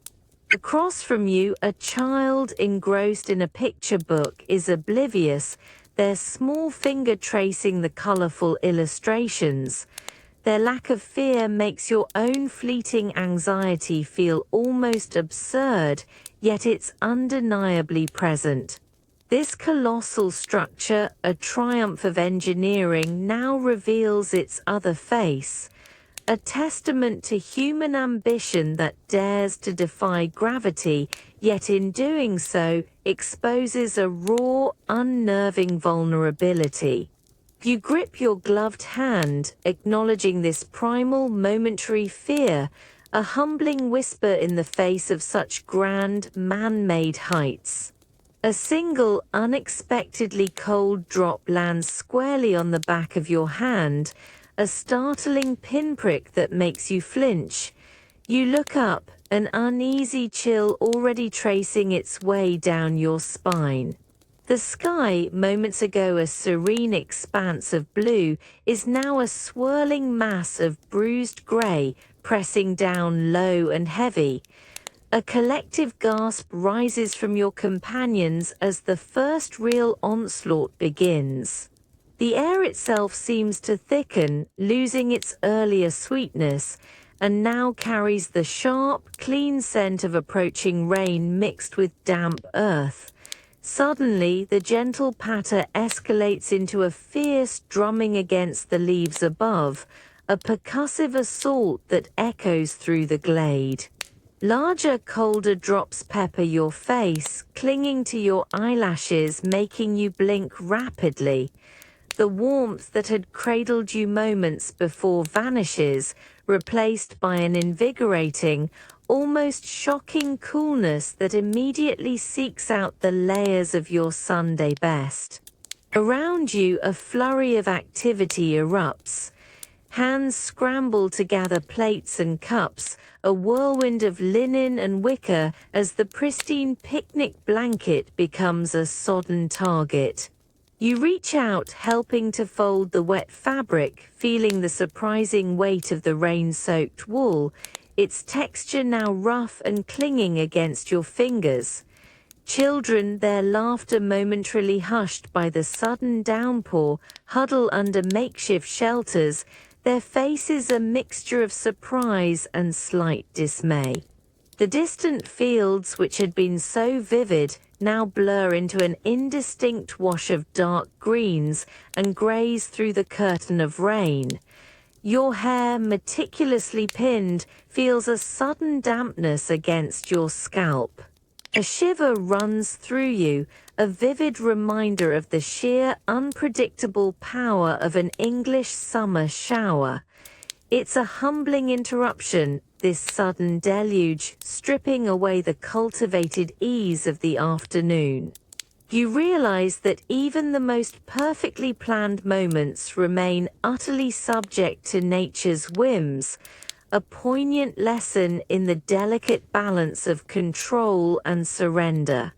Across from you, a child engrossed in a picture book is oblivious, their small finger tracing the colorful illustrations. Their lack of fear makes your own fleeting anxiety feel almost absurd, yet it's undeniably present. This colossal structure, a triumph of engineering, now reveals its other face, a testament to human ambition that dares to defy gravity, yet in doing so, exposes a raw, unnerving vulnerability. You grip your gloved hand, acknowledging this primal, momentary fear, a humbling whisper in the face of such grand, man-made heights. A single, unexpectedly cold drop lands squarely on the back of your hand, a startling pinprick that makes you flinch. You look up, an uneasy chill already tracing its way down your spine. The sky, moments ago a serene expanse of blue, is now a swirling mass of bruised grey, pressing down low and heavy. A collective gasp rises from your companions as the first real onslaught begins. The air itself seems to thicken, losing its earlier sweetness, and now carries the sharp, clean scent of approaching rain mixed with damp earth. Suddenly, the gentle patter escalates into a fierce drumming against the leaves above, a percussive assault that echoes through the glade. Larger, colder drops pepper your face, clinging to your eyelashes, making you blink rapidly. The warmth that had cradled you moments before vanishes, replaced by an invigorating, almost shocking coolness that immediately seeks out the layers of your Sunday best. Around you, a flurry of activity erupts. Hands scramble to gather plates and cups, a whirlwind of linen and wicker as the pristine picnic blanket becomes a sodden target. You reach out, helping to fold the wet fabric, feeling the surprising weight of the rain-soaked wool, its texture now rough and clinging against your fingers. Children, their laughter momentarily hushed by the sudden downpour, huddle under makeshift shelters, their faces a mixture of surprise and slight dismay. The distant fields, which had been so vivid, now blur into an indistinct wash of dark greens and graze through the curtain of rain. Your hair, meticulously pinned, feels a sudden dampness against your scalp. A shiver runs through you, a vivid reminder of the sheer, unpredictable power of an English summer shower. It's a humbling interruption, this sudden deluge, stripping away the cultivated ease of the afternoon. You realize that even the most perfectly planned moments remain utterly subject to nature's whims, a poignant lesson in the delicate balance of control and surrender.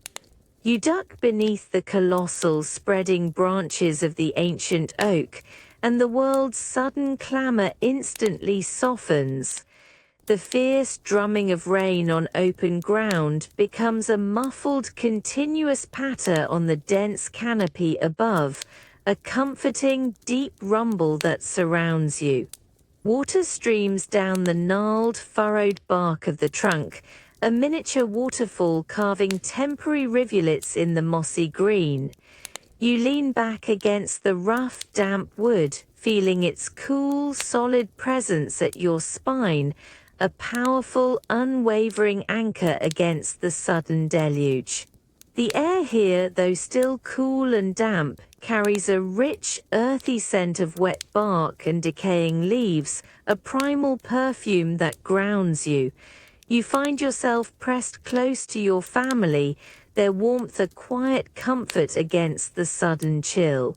You duck beneath the colossal, spreading branches of the ancient oak, and the world's sudden clamor instantly softens. The fierce drumming of rain on open ground becomes a muffled, continuous patter on the dense canopy above, a comforting, deep rumble that surrounds you. Water streams down the gnarled, furrowed bark of the trunk, a miniature waterfall carving temporary rivulets in the mossy green. You lean back against the rough, damp wood, feeling its cool, solid presence at your spine, a powerful, unwavering anchor against the sudden deluge. The air here, though still cool and damp, carries a rich, earthy scent of wet bark and decaying leaves, a primal perfume that grounds you. You find yourself pressed close to your family, their warmth a quiet comfort against the sudden chill.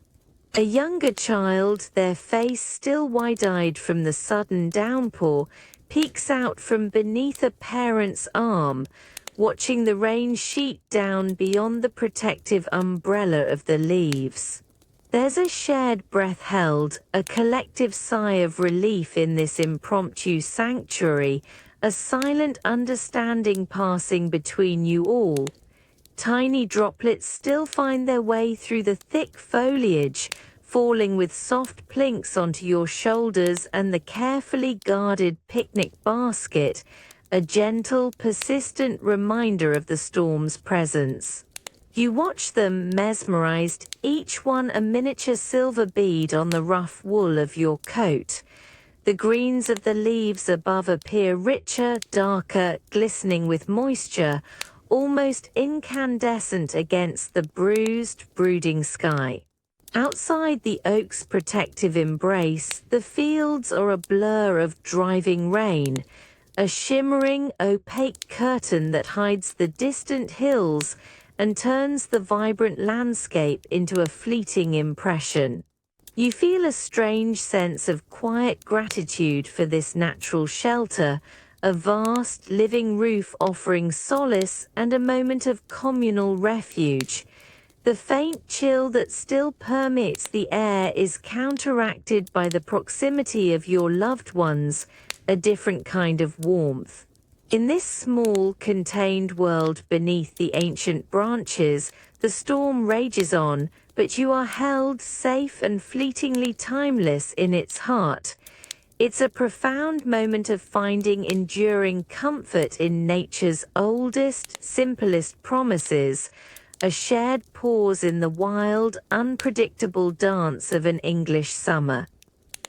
A younger child, their face still wide-eyed from the sudden downpour, peeks out from beneath a parent's arm, watching the rain sheet down beyond the protective umbrella of the leaves. There's a shared breath held, a collective sigh of relief in this impromptu sanctuary, a silent understanding passing between you all. Tiny droplets still find their way through the thick foliage, falling with soft plinks onto your shoulders and the carefully guarded picnic basket, a gentle, persistent reminder of the storm's presence. You watch them mesmerized, each one a miniature silver bead on the rough wool of your coat. The greens of the leaves above appear richer, darker, glistening with moisture, almost incandescent against the bruised, brooding sky. Outside the oak's protective embrace, the fields are a blur of driving rain, a shimmering, opaque curtain that hides the distant hills and turns the vibrant landscape into a fleeting impression. You feel a strange sense of quiet gratitude for this natural shelter, a vast, living roof offering solace and a moment of communal refuge. The faint chill that still permeates the air is counteracted by the proximity of your loved ones, a different kind of warmth. In this small, contained world beneath the ancient branches, the storm rages on, but you are held safe and fleetingly timeless in its heart. It's a profound moment of finding enduring comfort in nature's oldest, simplest promises, a shared pause in the wild, unpredictable dance of an English summer.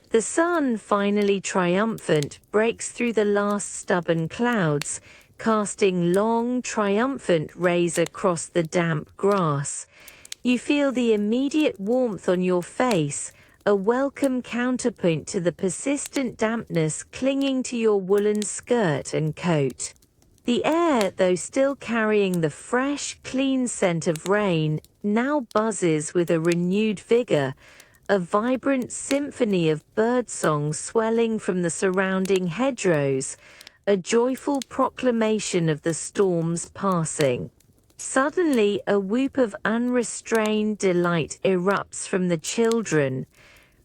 The sun, finally triumphant, breaks through the last stubborn clouds, casting long, triumphant rays across the damp grass. You feel the immediate warmth on your face, a welcome counterpoint to the persistent dampness clinging to your woolen skirt and coat. The air, though still carrying the fresh, clean scent of rain, now buzzes with a renewed vigor, a vibrant symphony of birdsong swelling from the surrounding hedgerows, a joyful proclamation of the storm's passing. Suddenly, a whoop of unrestrained delight erupts from the children.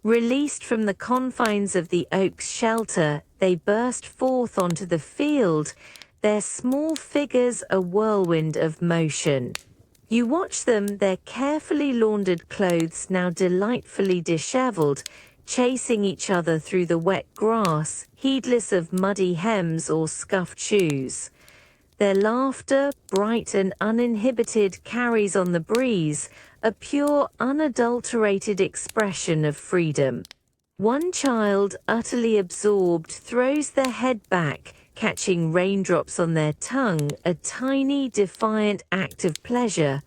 Released from the confines of the oak's shelter, they burst forth onto the field, their small figures a whirlwind of motion. You watch them, their carefully laundered clothes now delightfully disheveled, chasing each other through the wet grass, heedless of muddy hems or scuffed shoes. Their laughter, bright and uninhibited, carries on the breeze, a pure, unadulterated expression of freedom. One child, utterly absorbed, throws their head back, catching raindrops on their tongue, a tiny, defiant act of pleasure.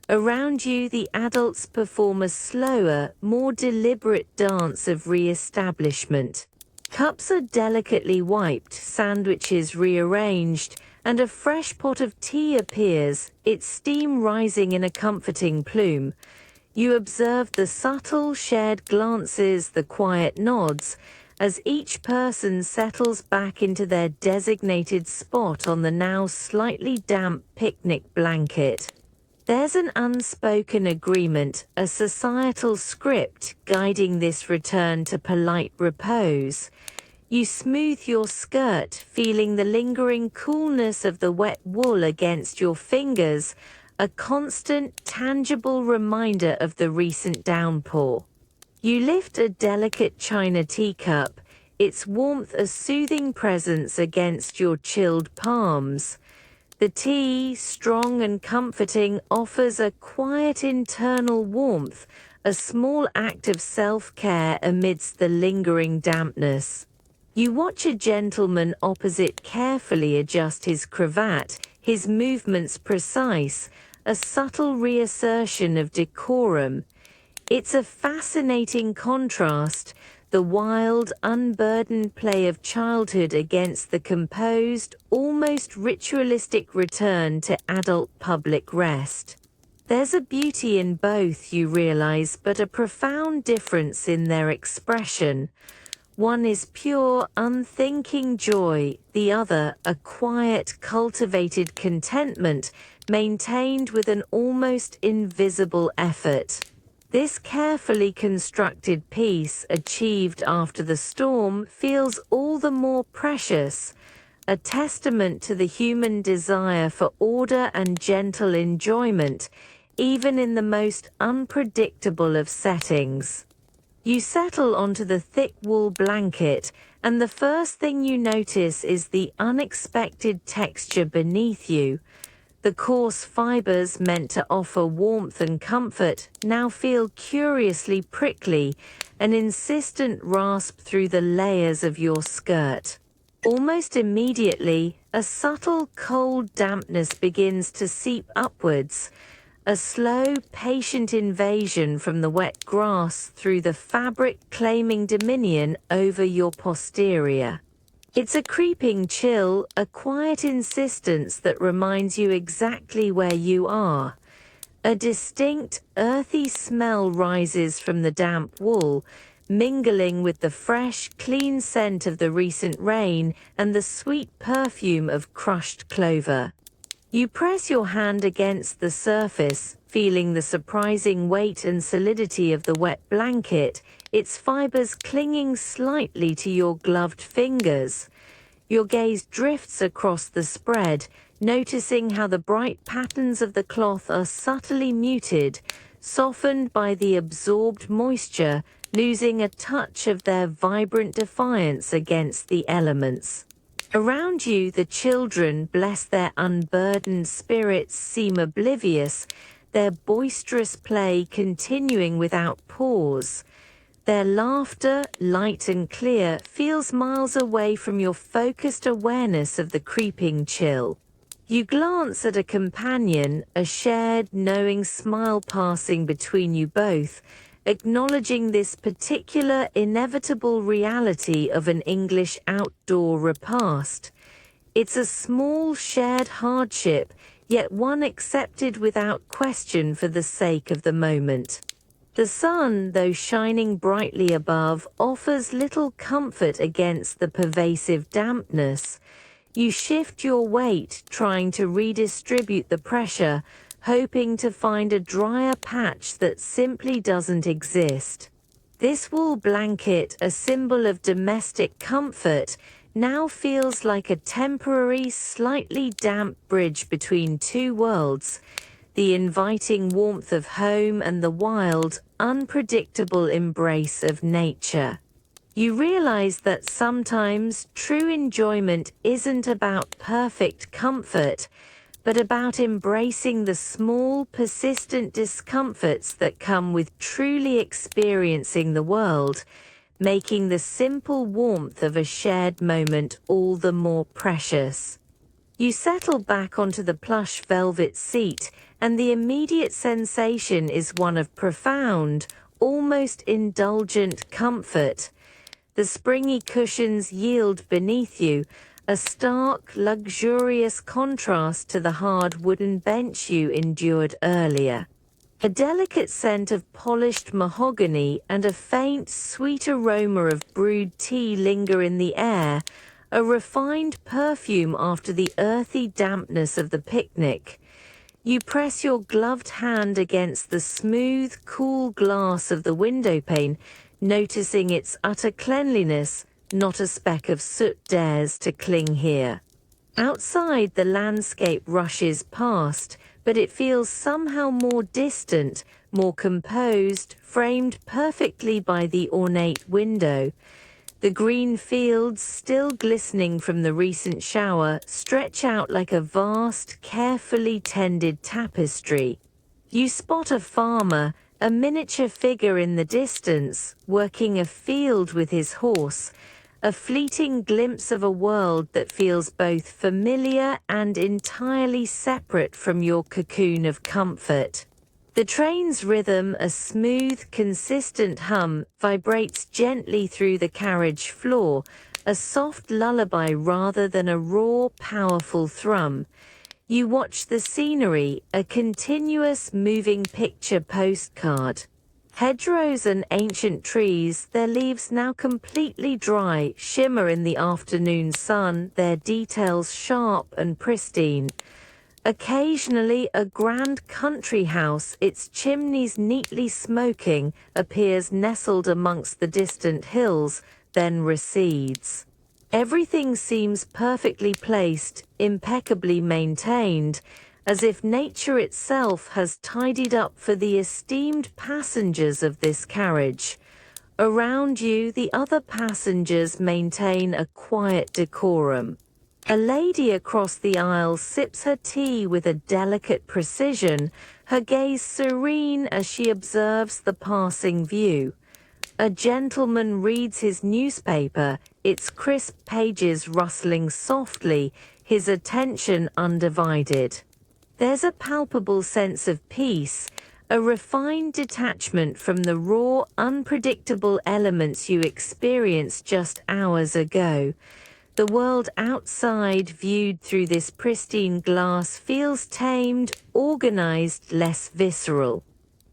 Around you, the adults perform a slower, more deliberate dance of re-establishment. Cups are delicately wiped, sandwiches rearranged, and a fresh pot of tea appears, its steam rising in a comforting plume. You observe the subtle, shared glances, the quiet nods, as each person settles back into their designated spot on the now slightly damp picnic blanket. There's an unspoken agreement, a societal script guiding this return to polite repose. You smooth your skirt, feeling the lingering coolness of the wet wool against your fingers, a constant, tangible reminder of the recent downpour. You lift a delicate china teacup, its warmth a soothing presence against your chilled palms. The tea, strong and comforting, offers a quiet internal warmth, a small act of self-care amidst the lingering dampness. You watch a gentleman opposite carefully adjust his cravat, his movements precise, a subtle reassertion of decorum. It's a fascinating contrast, the wild, unburdened play of childhood against the composed, almost ritualistic return to adult public rest. There's a beauty in both, you realize, but a profound difference in their expression. One is pure, unthinking joy, the other a quiet, cultivated contentment, maintained with an almost invisible effort. This carefully constructed peace, achieved after the storm, feels all the more precious, a testament to the human desire for order and gentle enjoyment, even in the most unpredictable of settings. You settle onto the thick wool blanket, and the first thing you notice is the unexpected texture beneath you. The coarse fibers meant to offer warmth and comfort now feel curiously prickly, an insistent rasp through the layers of your skirt. Almost immediately, a subtle cold dampness begins to seep upwards, a slow, patient invasion from the wet grass through the fabric claiming dominion over your posterior. It's a creeping chill, a quiet insistence that reminds you exactly where you are. A distinct, earthy smell rises from the damp wool, mingling with the fresh, clean scent of the recent rain and the sweet perfume of crushed clover. You press your hand against the surface, feeling the surprising weight and solidity of the wet blanket, its fibers clinging slightly to your gloved fingers. Your gaze drifts across the spread, noticing how the bright patterns of the cloth are subtly muted, softened by the absorbed moisture, losing a touch of their vibrant defiance against the elements. Around you, the children, bless their unburdened spirits, seem oblivious, their boisterous play continuing without pause. Their laughter, light and clear, feels miles away from your focused awareness of the creeping chill. You glance at a companion, a shared, knowing smile passing between you both, acknowledging this particular inevitable reality of an English outdoor repast. It's a small shared hardship, yet one accepted without question for the sake of the moment. The sun, though shining brightly above, offers little comfort against the pervasive dampness. You shift your weight, trying to redistribute the pressure, hoping to find a drier patch that simply doesn't exist. This wool blanket, a symbol of domestic comfort, now feels like a temporary, slightly damp bridge between two worlds, the inviting warmth of home and the wild, unpredictable embrace of nature. You realize that sometimes true enjoyment isn't about perfect comfort, but about embracing the small, persistent discomforts that come with truly experiencing the world, making the simple warmth of a shared moment all the more precious. You settle back onto the plush velvet seat, and the immediate sensation is one of profound, almost indulgent comfort. The springy cushions yield beneath you, a stark, luxurious contrast to the hard wooden bench you endured earlier. A delicate scent of polished mahogany and a faint, sweet aroma of brewed tea linger in the air, a refined perfume after the earthy dampness of the picnic. You press your gloved hand against the smooth, cool glass of the windowpane, noticing its utter cleanliness. Not a speck of soot dares to cling here. Outside, the landscape rushes past, but it feels somehow more distant, more composed, framed perfectly by the ornate window. The green fields, still glistening from the recent shower, stretch out like a vast, carefully tended tapestry. You spot a farmer, a miniature figure in the distance, working a field with his horse, a fleeting glimpse of a world that feels both familiar and entirely separate from your cocoon of comfort. The train's rhythm, a smooth, consistent hum, vibrates gently through the carriage floor, a soft lullaby rather than a raw, powerful thrum. You watch the scenery, a continuous moving picture postcard. Hedgerows and ancient trees, their leaves now completely dry, shimmer in the afternoon sun, their details sharp and pristine. Occasionally, a grand country house, its chimneys neatly smoking, appears nestled amongst the distant hills, then recedes. Everything seems perfectly placed, impeccably maintained, as if nature itself has tidied up for the esteemed passengers of this carriage. Around you, the other passengers maintain a quiet decorum. A lady across the aisle sips her tea with a delicate precision, her gaze serene as she observes the passing view. A gentleman reads his newspaper, its crisp pages rustling softly, his attention undivided. There's a palpable sense of peace, a refined detachment from the raw, unpredictable elements you experienced just hours ago. The world outside, viewed through this pristine glass, feels tamed, organized, less visceral.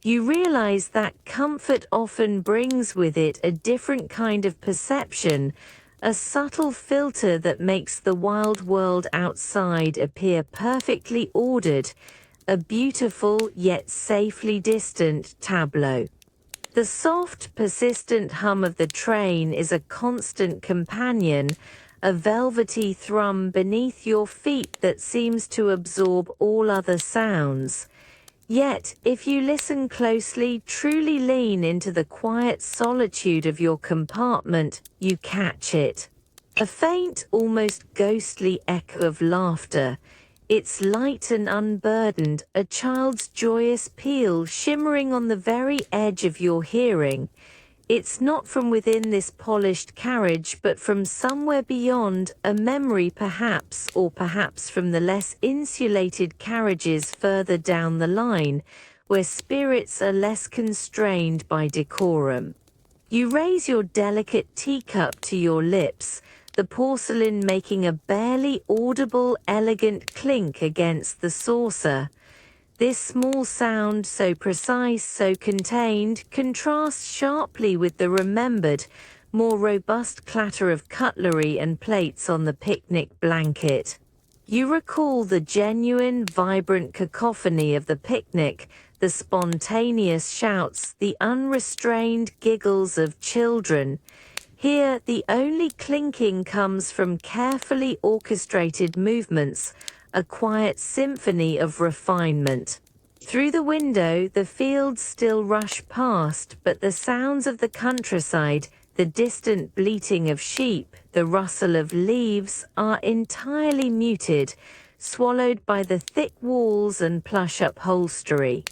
You realize that comfort often brings with it a different kind of perception, a subtle filter that makes the wild world outside appear perfectly ordered, a beautiful yet safely distant tableau. The soft, persistent hum of the train is a constant companion, a velvety thrum beneath your feet that seems to absorb all other sounds. Yet, if you listen closely, truly lean into the quiet solitude of your compartment, you catch it. A faint, almost ghostly echo of laughter. It's light and unburdened, a child's joyous peal shimmering on the very edge of your hearing. It's not from within this polished carriage, but from somewhere beyond, a memory perhaps, or perhaps from the less insulated carriages further down the line, where spirits are less constrained by decorum. You raise your delicate teacup to your lips, the porcelain making a barely audible, elegant clink against the saucer. This small sound, so precise, so contained, contrasts sharply with the remembered, more robust clatter of cutlery and plates on the picnic blanket. You recall the genuine, vibrant cacophony of the picnic, the spontaneous shouts, the unrestrained giggles of children. Here, the only clinking comes from carefully orchestrated movements, a quiet symphony of refinement. Through the window, the fields still rush past, but the sounds of the countryside, the distant bleating of sheep, the rustle of leaves, are entirely muted, swallowed by the thick walls and plush upholstery.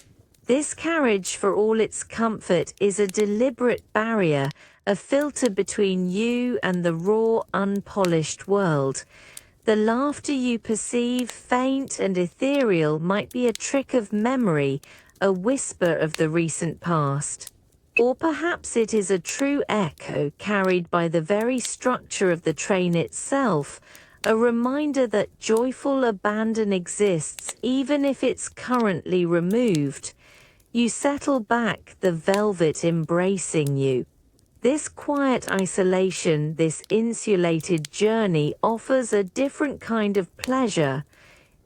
This carriage, for all its comfort, is a deliberate barrier, a filter between you and the raw, unpolished world. The laughter you perceive, faint and ethereal, might be a trick of memory, a whisper of the recent past. Or perhaps it is a true echo carried by the very structure of the train itself, a reminder that joyful abandon exists even if it's currently removed. You settle back, the velvet embracing you. This quiet isolation, this insulated journey offers a different kind of pleasure.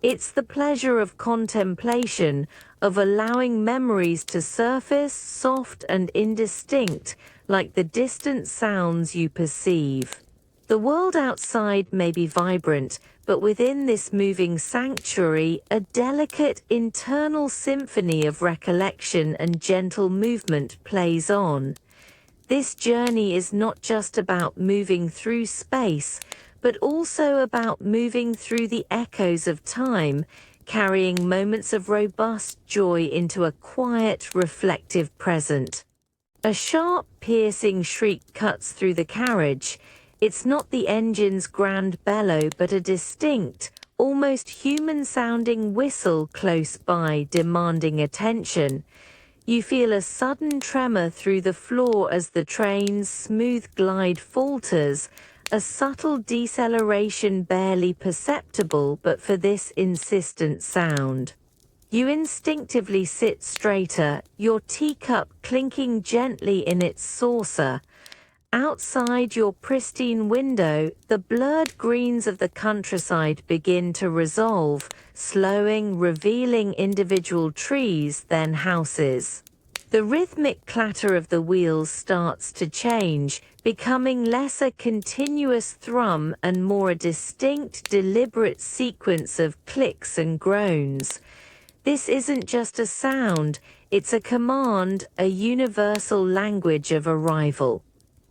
It's the pleasure of contemplation, of allowing memories to surface, soft and indistinct, like the distant sounds you perceive. The world outside may be vibrant, but within this moving sanctuary, a delicate internal symphony of recollection and gentle movement plays on. This journey is not just about moving through space, but also about moving through the echoes of time, carrying moments of robust joy into a quiet, reflective present. A sharp, piercing shriek cuts through the carriage. It's not the engine's grand bellow, but a distinct, almost human-sounding whistle close by, demanding attention. You feel a sudden tremor through the floor as the train's smooth glide falters, a subtle deceleration barely perceptible but for this insistent sound. You instinctively sit straighter, your teacup clinking gently in its saucer. Outside your pristine window, the blurred greens of the countryside begin to resolve, slowing, revealing individual trees, then houses. The rhythmic clatter of the wheels starts to change, becoming less a continuous thrum and more a distinct, deliberate sequence of clicks and groans. This isn't just a sound, it's a command, a universal language of arrival.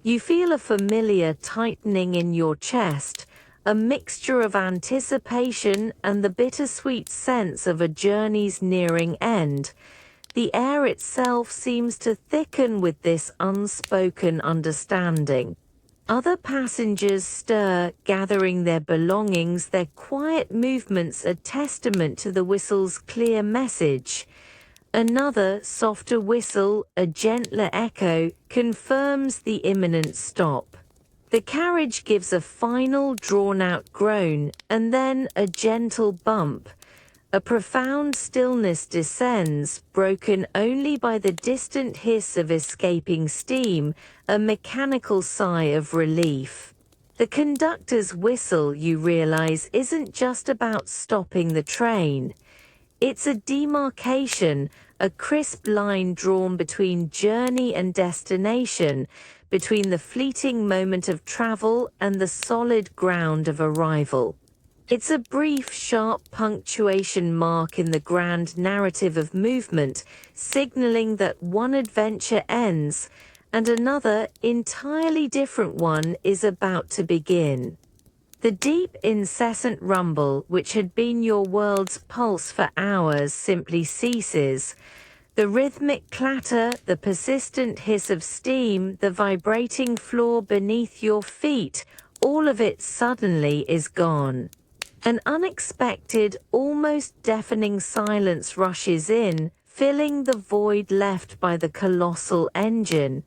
You feel a familiar tightening in your chest, a mixture of anticipation and the bittersweet sense of a journey's nearing end. The air itself seems to thicken with this unspoken understanding. Other passengers stir, gathering their belongings, their quiet movements a testament to the whistle's clear message. Another, softer whistle, a gentler echo, confirms the imminent stop. The carriage gives a final, drawn-out groan, and then a gentle bump. A profound stillness descends, broken only by the distant hiss of escaping steam, a mechanical sigh of relief. The conductor's whistle, you realize, isn't just about stopping the train. It's a demarcation, a crisp line drawn between journey and destination, between the fleeting moment of travel and the solid ground of arrival. It's a brief, sharp punctuation mark in the grand narrative of movement, signaling that one adventure ends and another, entirely different one, is about to begin. The deep, incessant rumble, which had been your world's pulse for hours, simply ceases. The rhythmic clatter, the persistent hiss of steam, the vibrating floor beneath your feet, all of it suddenly is gone. An unexpected, almost deafening silence rushes in, filling the void left by the colossal engine.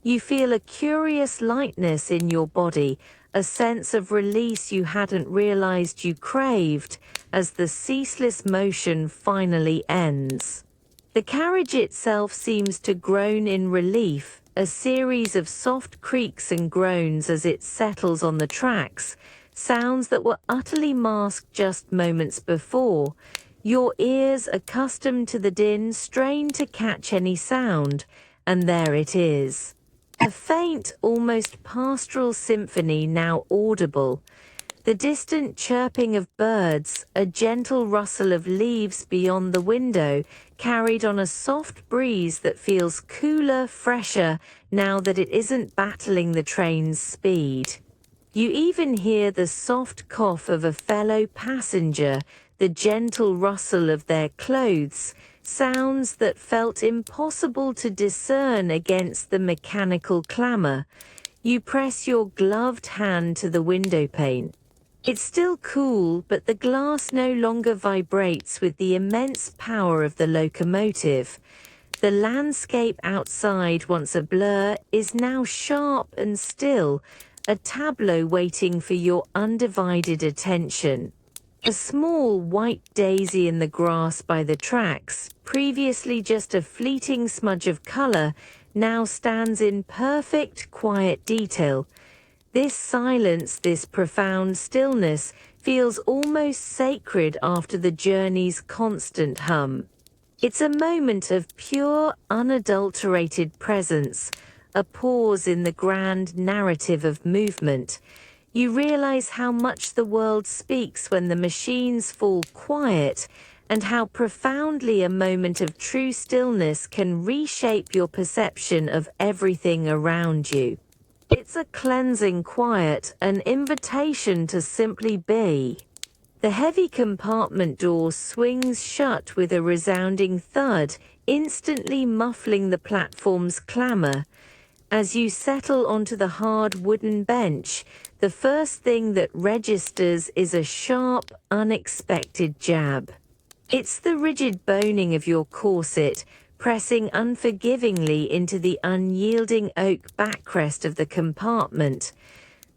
You feel a curious lightness in your body, a sense of release you hadn't realized you craved, as the ceaseless motion finally ends. The carriage itself seems to groan in relief, a series of soft creaks and groans as it settles on the tracks, sounds that were utterly masked just moments before. Your ears, accustomed to the din, strain to catch any sound, and there it is. A faint, almost pastoral symphony now audible. The distant chirping of birds, a gentle rustle of leaves beyond the window, carried on a soft breeze that feels cooler, fresher, now that it isn't battling the train's speed. You even hear the soft cough of a fellow passenger, the gentle rustle of their clothes, sounds that felt impossible to discern against the mechanical clamor. You press your gloved hand to the windowpane. It's still cool, but the glass no longer vibrates with the immense power of the locomotive. The landscape outside, once a blur, is now sharp and still, a tableau waiting for your undivided attention. A small white daisy in the grass by the tracks, previously just a fleeting smudge of color, now stands in perfect, quiet detail. This silence, this profound stillness, feels almost sacred after the journey's constant hum. It's a moment of pure, unadulterated presence, a pause in the grand narrative of movement. You realize how much the world speaks when the machines fall quiet, and how profoundly a moment of true stillness can reshape your perception of everything around you. It's a cleansing quiet, an invitation to simply be. The heavy compartment door swings shut with a resounding thud, instantly muffling the platform's clamor. As you settle onto the hard wooden bench, the first thing that registers is a sharp, unexpected jab. It's the rigid boning of your corset, pressing unforgivingly into the unyielding oak backrest of the compartment.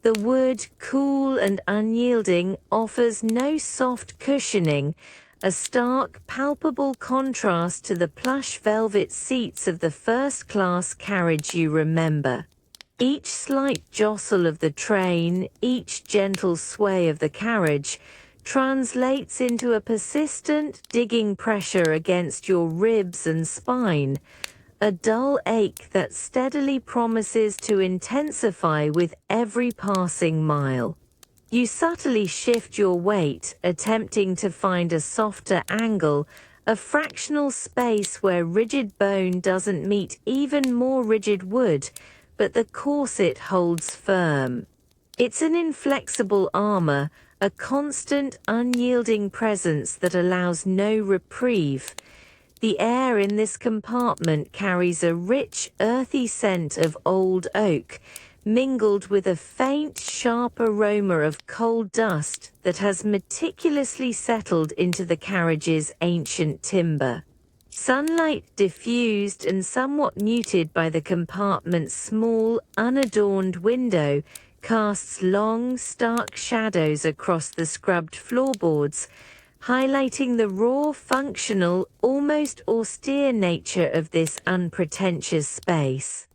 The wood, cool and unyielding, offers no soft cushioning, a stark, palpable contrast to the plush velvet seats of the first-class carriage you remember. Each slight jostle of the train, each gentle sway of the carriage, translates into a persistent, digging pressure against your ribs and spine, a dull ache that steadily promises to intensify with every passing mile. You subtly shift your weight, attempting to find a softer angle, a fractional space where rigid bone doesn't meet even more rigid wood, but the corset holds firm. It's an inflexible armor, a constant, unyielding presence that allows no reprieve. The air in this compartment carries a rich, earthy scent of old oak, mingled with a faint, sharp aroma of coal dust that has meticulously settled into the carriage's ancient timber. Sunlight, diffused and somewhat muted by the compartment's small, unadorned window, casts long, stark shadows across the scrubbed floorboards, highlighting the raw, functional, almost austere nature of this unpretentious space.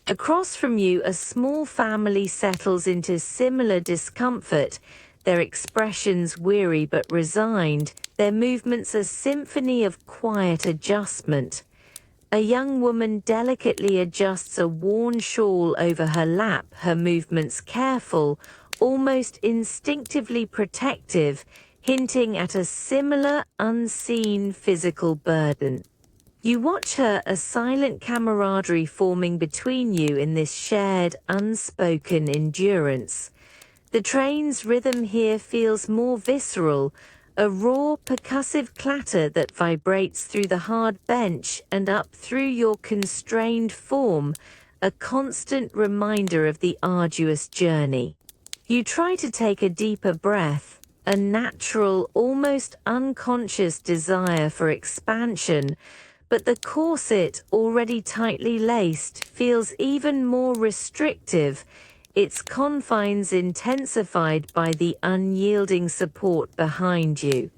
Across from you, a small family settles into similar discomfort, their expressions weary but resigned, their movements a symphony of quiet adjustment. A young woman delicately adjusts a worn shawl over her lap, her movements careful, almost instinctively protective, hinting at a similar unseen physical burden. You watch her, a silent camaraderie forming between you in this shared, unspoken endurance. The train's rhythm here feels more visceral, a raw, percussive clatter that vibrates through the hard bench and up through your constrained form, a constant reminder of the arduous journey. You try to take a deeper breath, a natural, almost unconscious desire for expansion, but the corset, already tightly laced, feels even more restrictive, its confines intensified by the unyielding support behind you.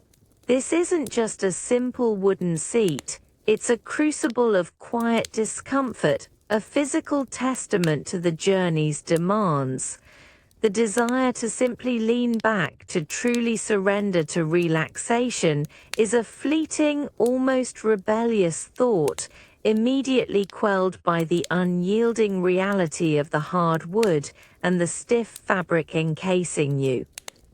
This isn't just a simple wooden seat, it's a crucible of quiet discomfort, a physical testament to the journey's demands. The desire to simply lean back, to truly surrender to relaxation, is a fleeting, almost rebellious thought, immediately quelled by the unyielding reality of the hard wood and the stiff fabric encasing you.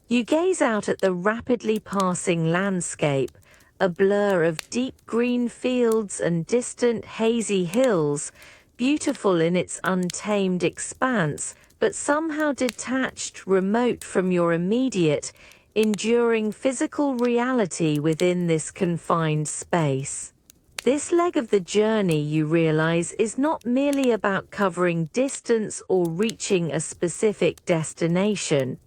You gaze out at the rapidly passing landscape, a blur of deep green fields and distant hazy hills, beautiful in its untamed expanse, but somehow detached, remote from your immediate, enduring physical reality within this confined space. This leg of the journey, you realize, is not merely about covering distance or reaching a specific destination.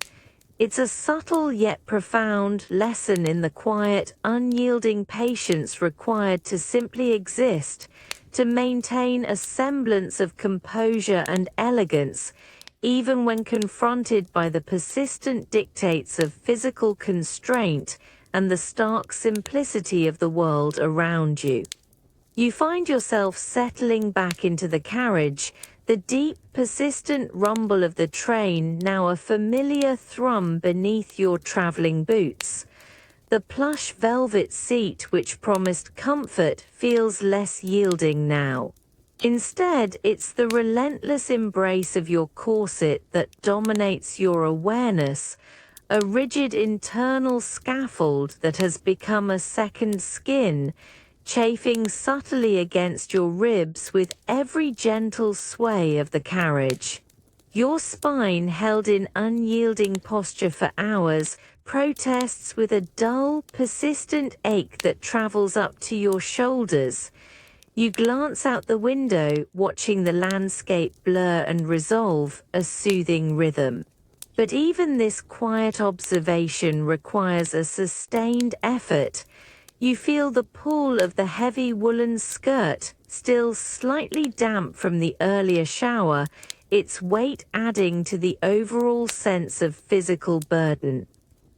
It's a subtle yet profound lesson in the quiet, unyielding patience required to simply exist, to maintain a semblance of composure and elegance, even when confronted by the persistent dictates of physical constraint and the stark simplicity of the world around you. You find yourself settling back into the carriage, the deep, persistent rumble of the train now a familiar thrum beneath your traveling boots. The plush velvet seat which promised comfort feels less yielding now. Instead, it's the relentless embrace of your corset that dominates your awareness, a rigid internal scaffold that has become a second skin, chafing subtly against your ribs with every gentle sway of the carriage. Your spine, held in unyielding posture for hours, protests with a dull, persistent ache that travels up to your shoulders. You glance out the window, watching the landscape blur and resolve, a soothing rhythm. But even this quiet observation requires a sustained effort. You feel the pull of the heavy woolen skirt, still slightly damp from the earlier shower, its weight adding to the overall sense of physical burden.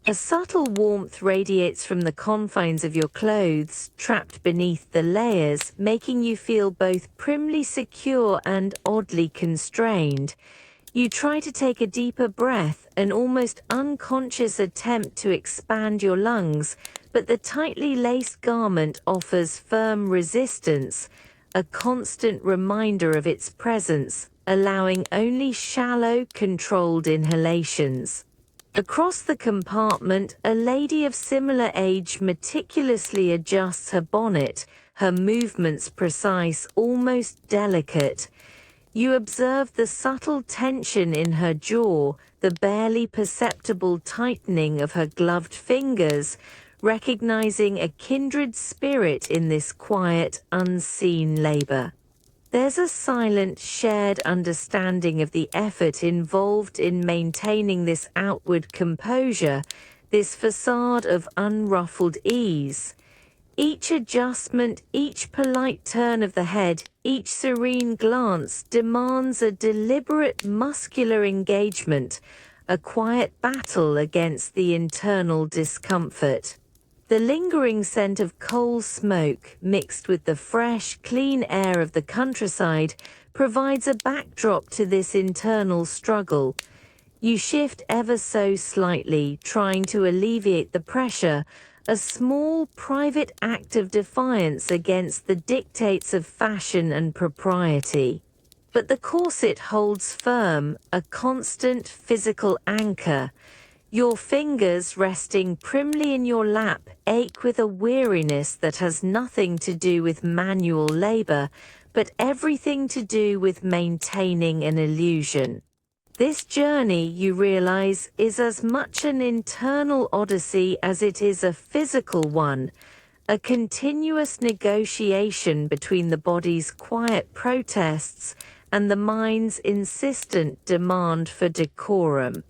A subtle warmth radiates from the confines of your clothes, trapped beneath the layers, making you feel both primly secure and oddly constrained. You try to take a deeper breath, an almost unconscious attempt to expand your lungs, but the tightly laced garment offers firm resistance, a constant reminder of its presence, allowing only shallow, controlled inhalations. Across the compartment, a lady of similar age meticulously adjusts her bonnet, her movements precise, almost delicate. You observe the subtle tension in her jaw, the barely perceptible tightening of her gloved fingers, recognizing a kindred spirit in this quiet, unseen labor. There's a silent, shared understanding of the effort involved in maintaining this outward composure, this facade of unruffled ease. Each adjustment, each polite turn of the head, each serene glance demands a deliberate muscular engagement, a quiet battle against the internal discomfort. The lingering scent of coal smoke, mixed with the fresh, clean air of the countryside, provides a backdrop to this internal struggle. You shift ever so slightly, trying to alleviate the pressure, a small private act of defiance against the dictates of fashion and propriety. But the corset holds firm, a constant physical anchor. Your fingers resting primly in your lap ache with a weariness that has nothing to do with manual labor, but everything to do with maintaining an illusion. This journey, you realize, is as much an internal odyssey as it is a physical one, a continuous negotiation between the body's quiet protests and the mind's insistent demand for decorum.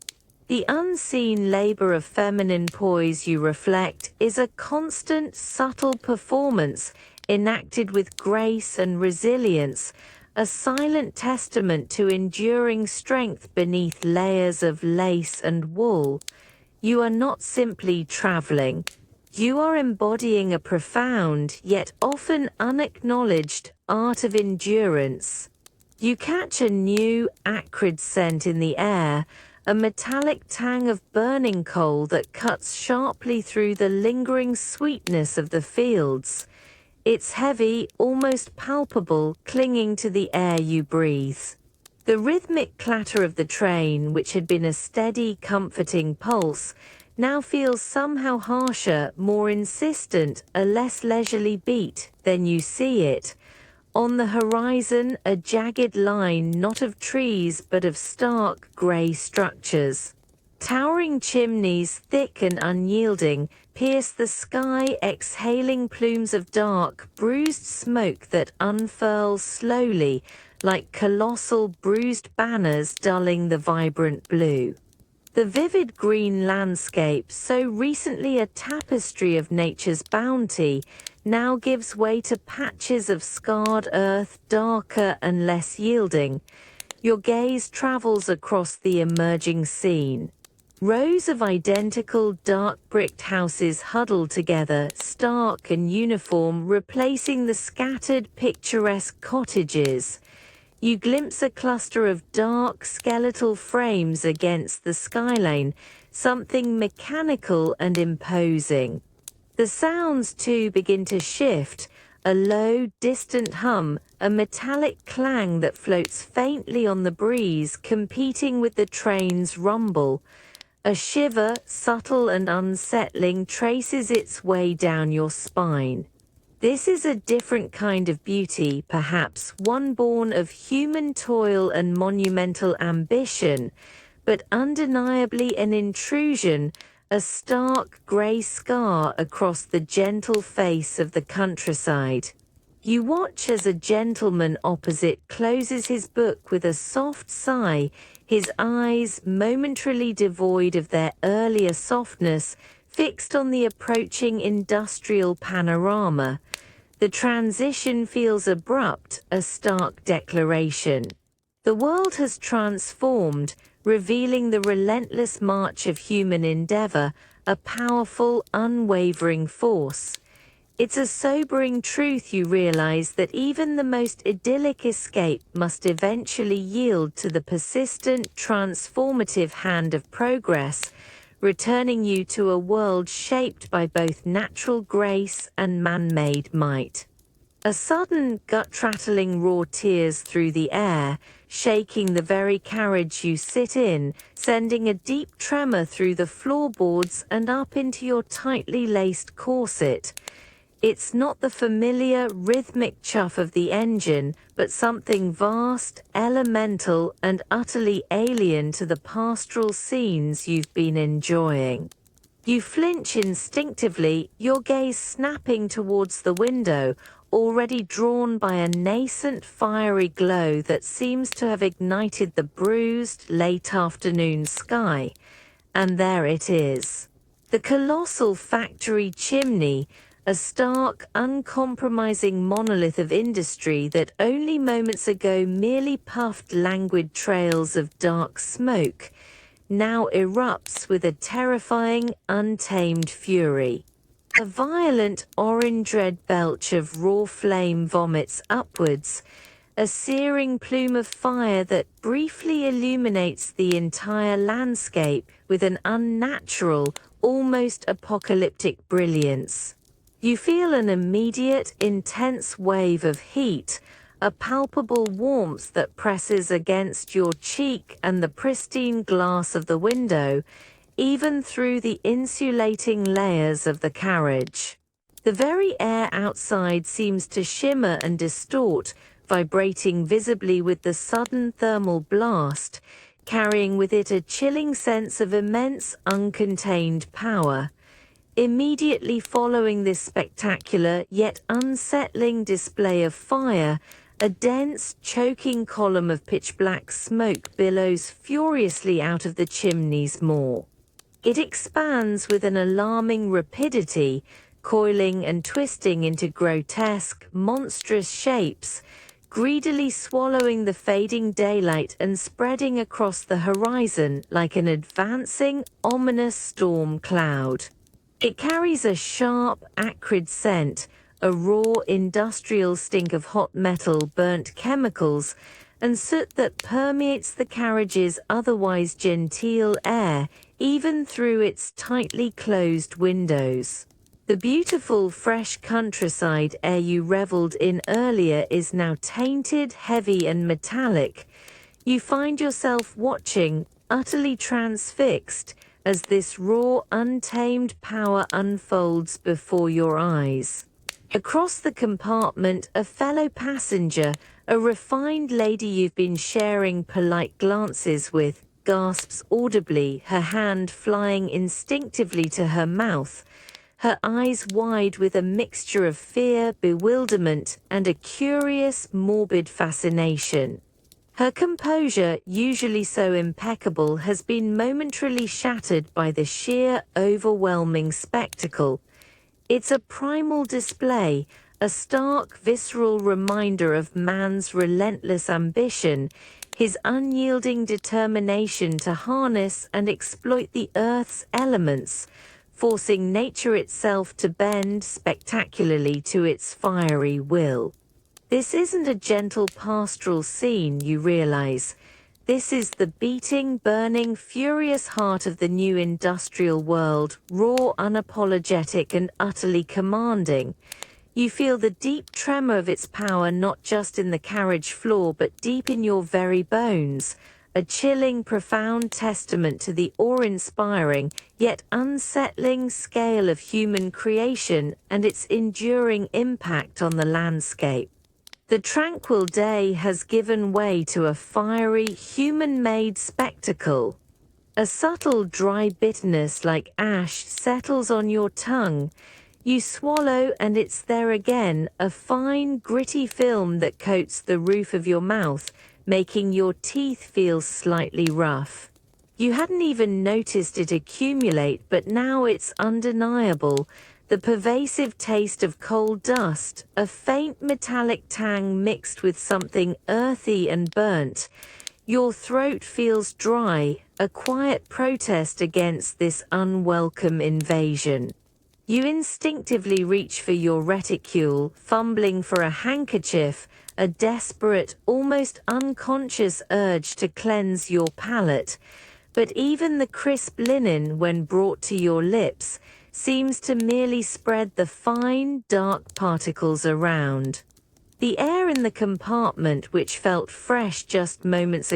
The unseen labor of feminine poise, you reflect, is a constant, subtle performance enacted with grace and resilience, a silent testament to enduring strength beneath layers of lace and wool. You are not simply traveling. You are embodying a profound, yet often unacknowledged, art of endurance. You catch a new, acrid scent in the air, a metallic tang of burning coal that cuts sharply through the lingering sweetness of the fields. It's heavy, almost palpable, clinging to the air you breathe. The rhythmic clatter of the train, which had been a steady, comforting pulse, now feels somehow harsher, more insistent, a less leisurely beat. Then you see it. On the horizon, a jagged line not of trees but of stark grey structures. Towering chimneys, thick and unyielding, pierce the sky, exhaling plumes of dark, bruised smoke that unfurls slowly, like colossal bruised banners dulling the vibrant blue. The vivid green landscape, so recently a tapestry of nature's bounty, now gives way to patches of scarred earth, darker and less yielding. Your gaze travels across the emerging scene. Rows of identical dark-bricked houses huddle together, stark and uniform, replacing the scattered, picturesque cottages. You glimpse a cluster of dark, skeletal frames against the skyline, something mechanical and imposing. The sounds, too, begin to shift, a low, distant hum, a metallic clang that floats faintly on the breeze, competing with the train's rumble. A shiver, subtle and unsettling, traces its way down your spine. This is a different kind of beauty, perhaps one born of human toil and monumental ambition, but undeniably an intrusion, a stark grey scar across the gentle face of the countryside. You watch as a gentleman opposite closes his book with a soft sigh, his eyes, momentarily devoid of their earlier softness, fixed on the approaching industrial panorama. The transition feels abrupt, a stark declaration. The world has transformed, revealing the relentless march of human endeavor, a powerful, unwavering force. It's a sobering truth, you realize, that even the most idyllic escape must eventually yield to the persistent, transformative hand of progress, returning you to a world shaped by both natural grace and man-made might. A sudden, gut-rattling roar tears through the air, shaking the very carriage you sit in, sending a deep tremor through the floorboards and up into your tightly laced corset. It's not the familiar, rhythmic chuff of the engine, but something vast, elemental, and utterly alien to the pastoral scenes you've been enjoying. You flinch instinctively, your gaze snapping towards the window, already drawn by a nascent fiery glow that seems to have ignited the bruised, late afternoon sky. And there it is. The colossal factory chimney, a stark, uncompromising monolith of industry that only moments ago merely puffed languid trails of dark smoke, now erupts with a terrifying, untamed fury. A violent orange-red belch of raw flame vomits upwards, a searing plume of fire that briefly illuminates the entire landscape with an unnatural, almost apocalyptic brilliance. You feel an immediate, intense wave of heat, a palpable warmth that presses against your cheek and the pristine glass of the window, even through the insulating layers of the carriage. The very air outside seems to shimmer and distort, vibrating visibly with the sudden thermal blast, carrying with it a chilling sense of immense uncontained power. Immediately following this spectacular yet unsettling display of fire, a dense, choking column of pitch-black smoke billows furiously out of the chimney's maw. It expands with an alarming rapidity, coiling and twisting into grotesque, monstrous shapes, greedily swallowing the fading daylight and spreading across the horizon like an advancing, ominous storm cloud. It carries a sharp, acrid scent, a raw industrial stink of hot metal, burnt chemicals, and soot that permeates the carriage's otherwise genteel air, even through its tightly closed windows. The beautiful, fresh countryside air you reveled in earlier is now tainted, heavy, and metallic. You find yourself watching, utterly transfixed, as this raw, untamed power unfolds before your eyes. Across the compartment, a fellow passenger, a refined lady you've been sharing polite glances with, gasps audibly, her hand flying instinctively to her mouth, her eyes wide with a mixture of fear, bewilderment, and a curious, morbid fascination. Her composure, usually so impeccable, has been momentarily shattered by the sheer, overwhelming spectacle. It's a primal display, a stark, visceral reminder of man's relentless ambition, his unyielding determination to harness and exploit the Earth's elements, forcing nature itself to bend spectacularly to its fiery will. This isn't a gentle pastoral scene, you realize. This is the beating, burning, furious heart of the new industrial world, raw, unapologetic, and utterly commanding. You feel the deep tremor of its power not just in the carriage floor but deep in your very bones, a chilling, profound testament to the awe-inspiring, yet unsettling scale of human creation and its enduring impact on the landscape. The tranquil day has given way to a fiery, human-made spectacle. A subtle, dry bitterness like ash settles on your tongue. You swallow and it's there again, a fine, gritty film that coats the roof of your mouth, making your teeth feel slightly rough. You hadn't even noticed it accumulate, but now it's undeniable. The pervasive taste of coal dust, a faint metallic tang mixed with something earthy and burnt. Your throat feels dry, a quiet protest against this unwelcome invasion. You instinctively reach for your reticule, fumbling for a handkerchief, a desperate, almost unconscious urge to cleanse your palate. But even the crisp linen, when brought to your lips, seems to merely spread the fine, dark particles around. The air in the compartment, which felt fresh just moments ago,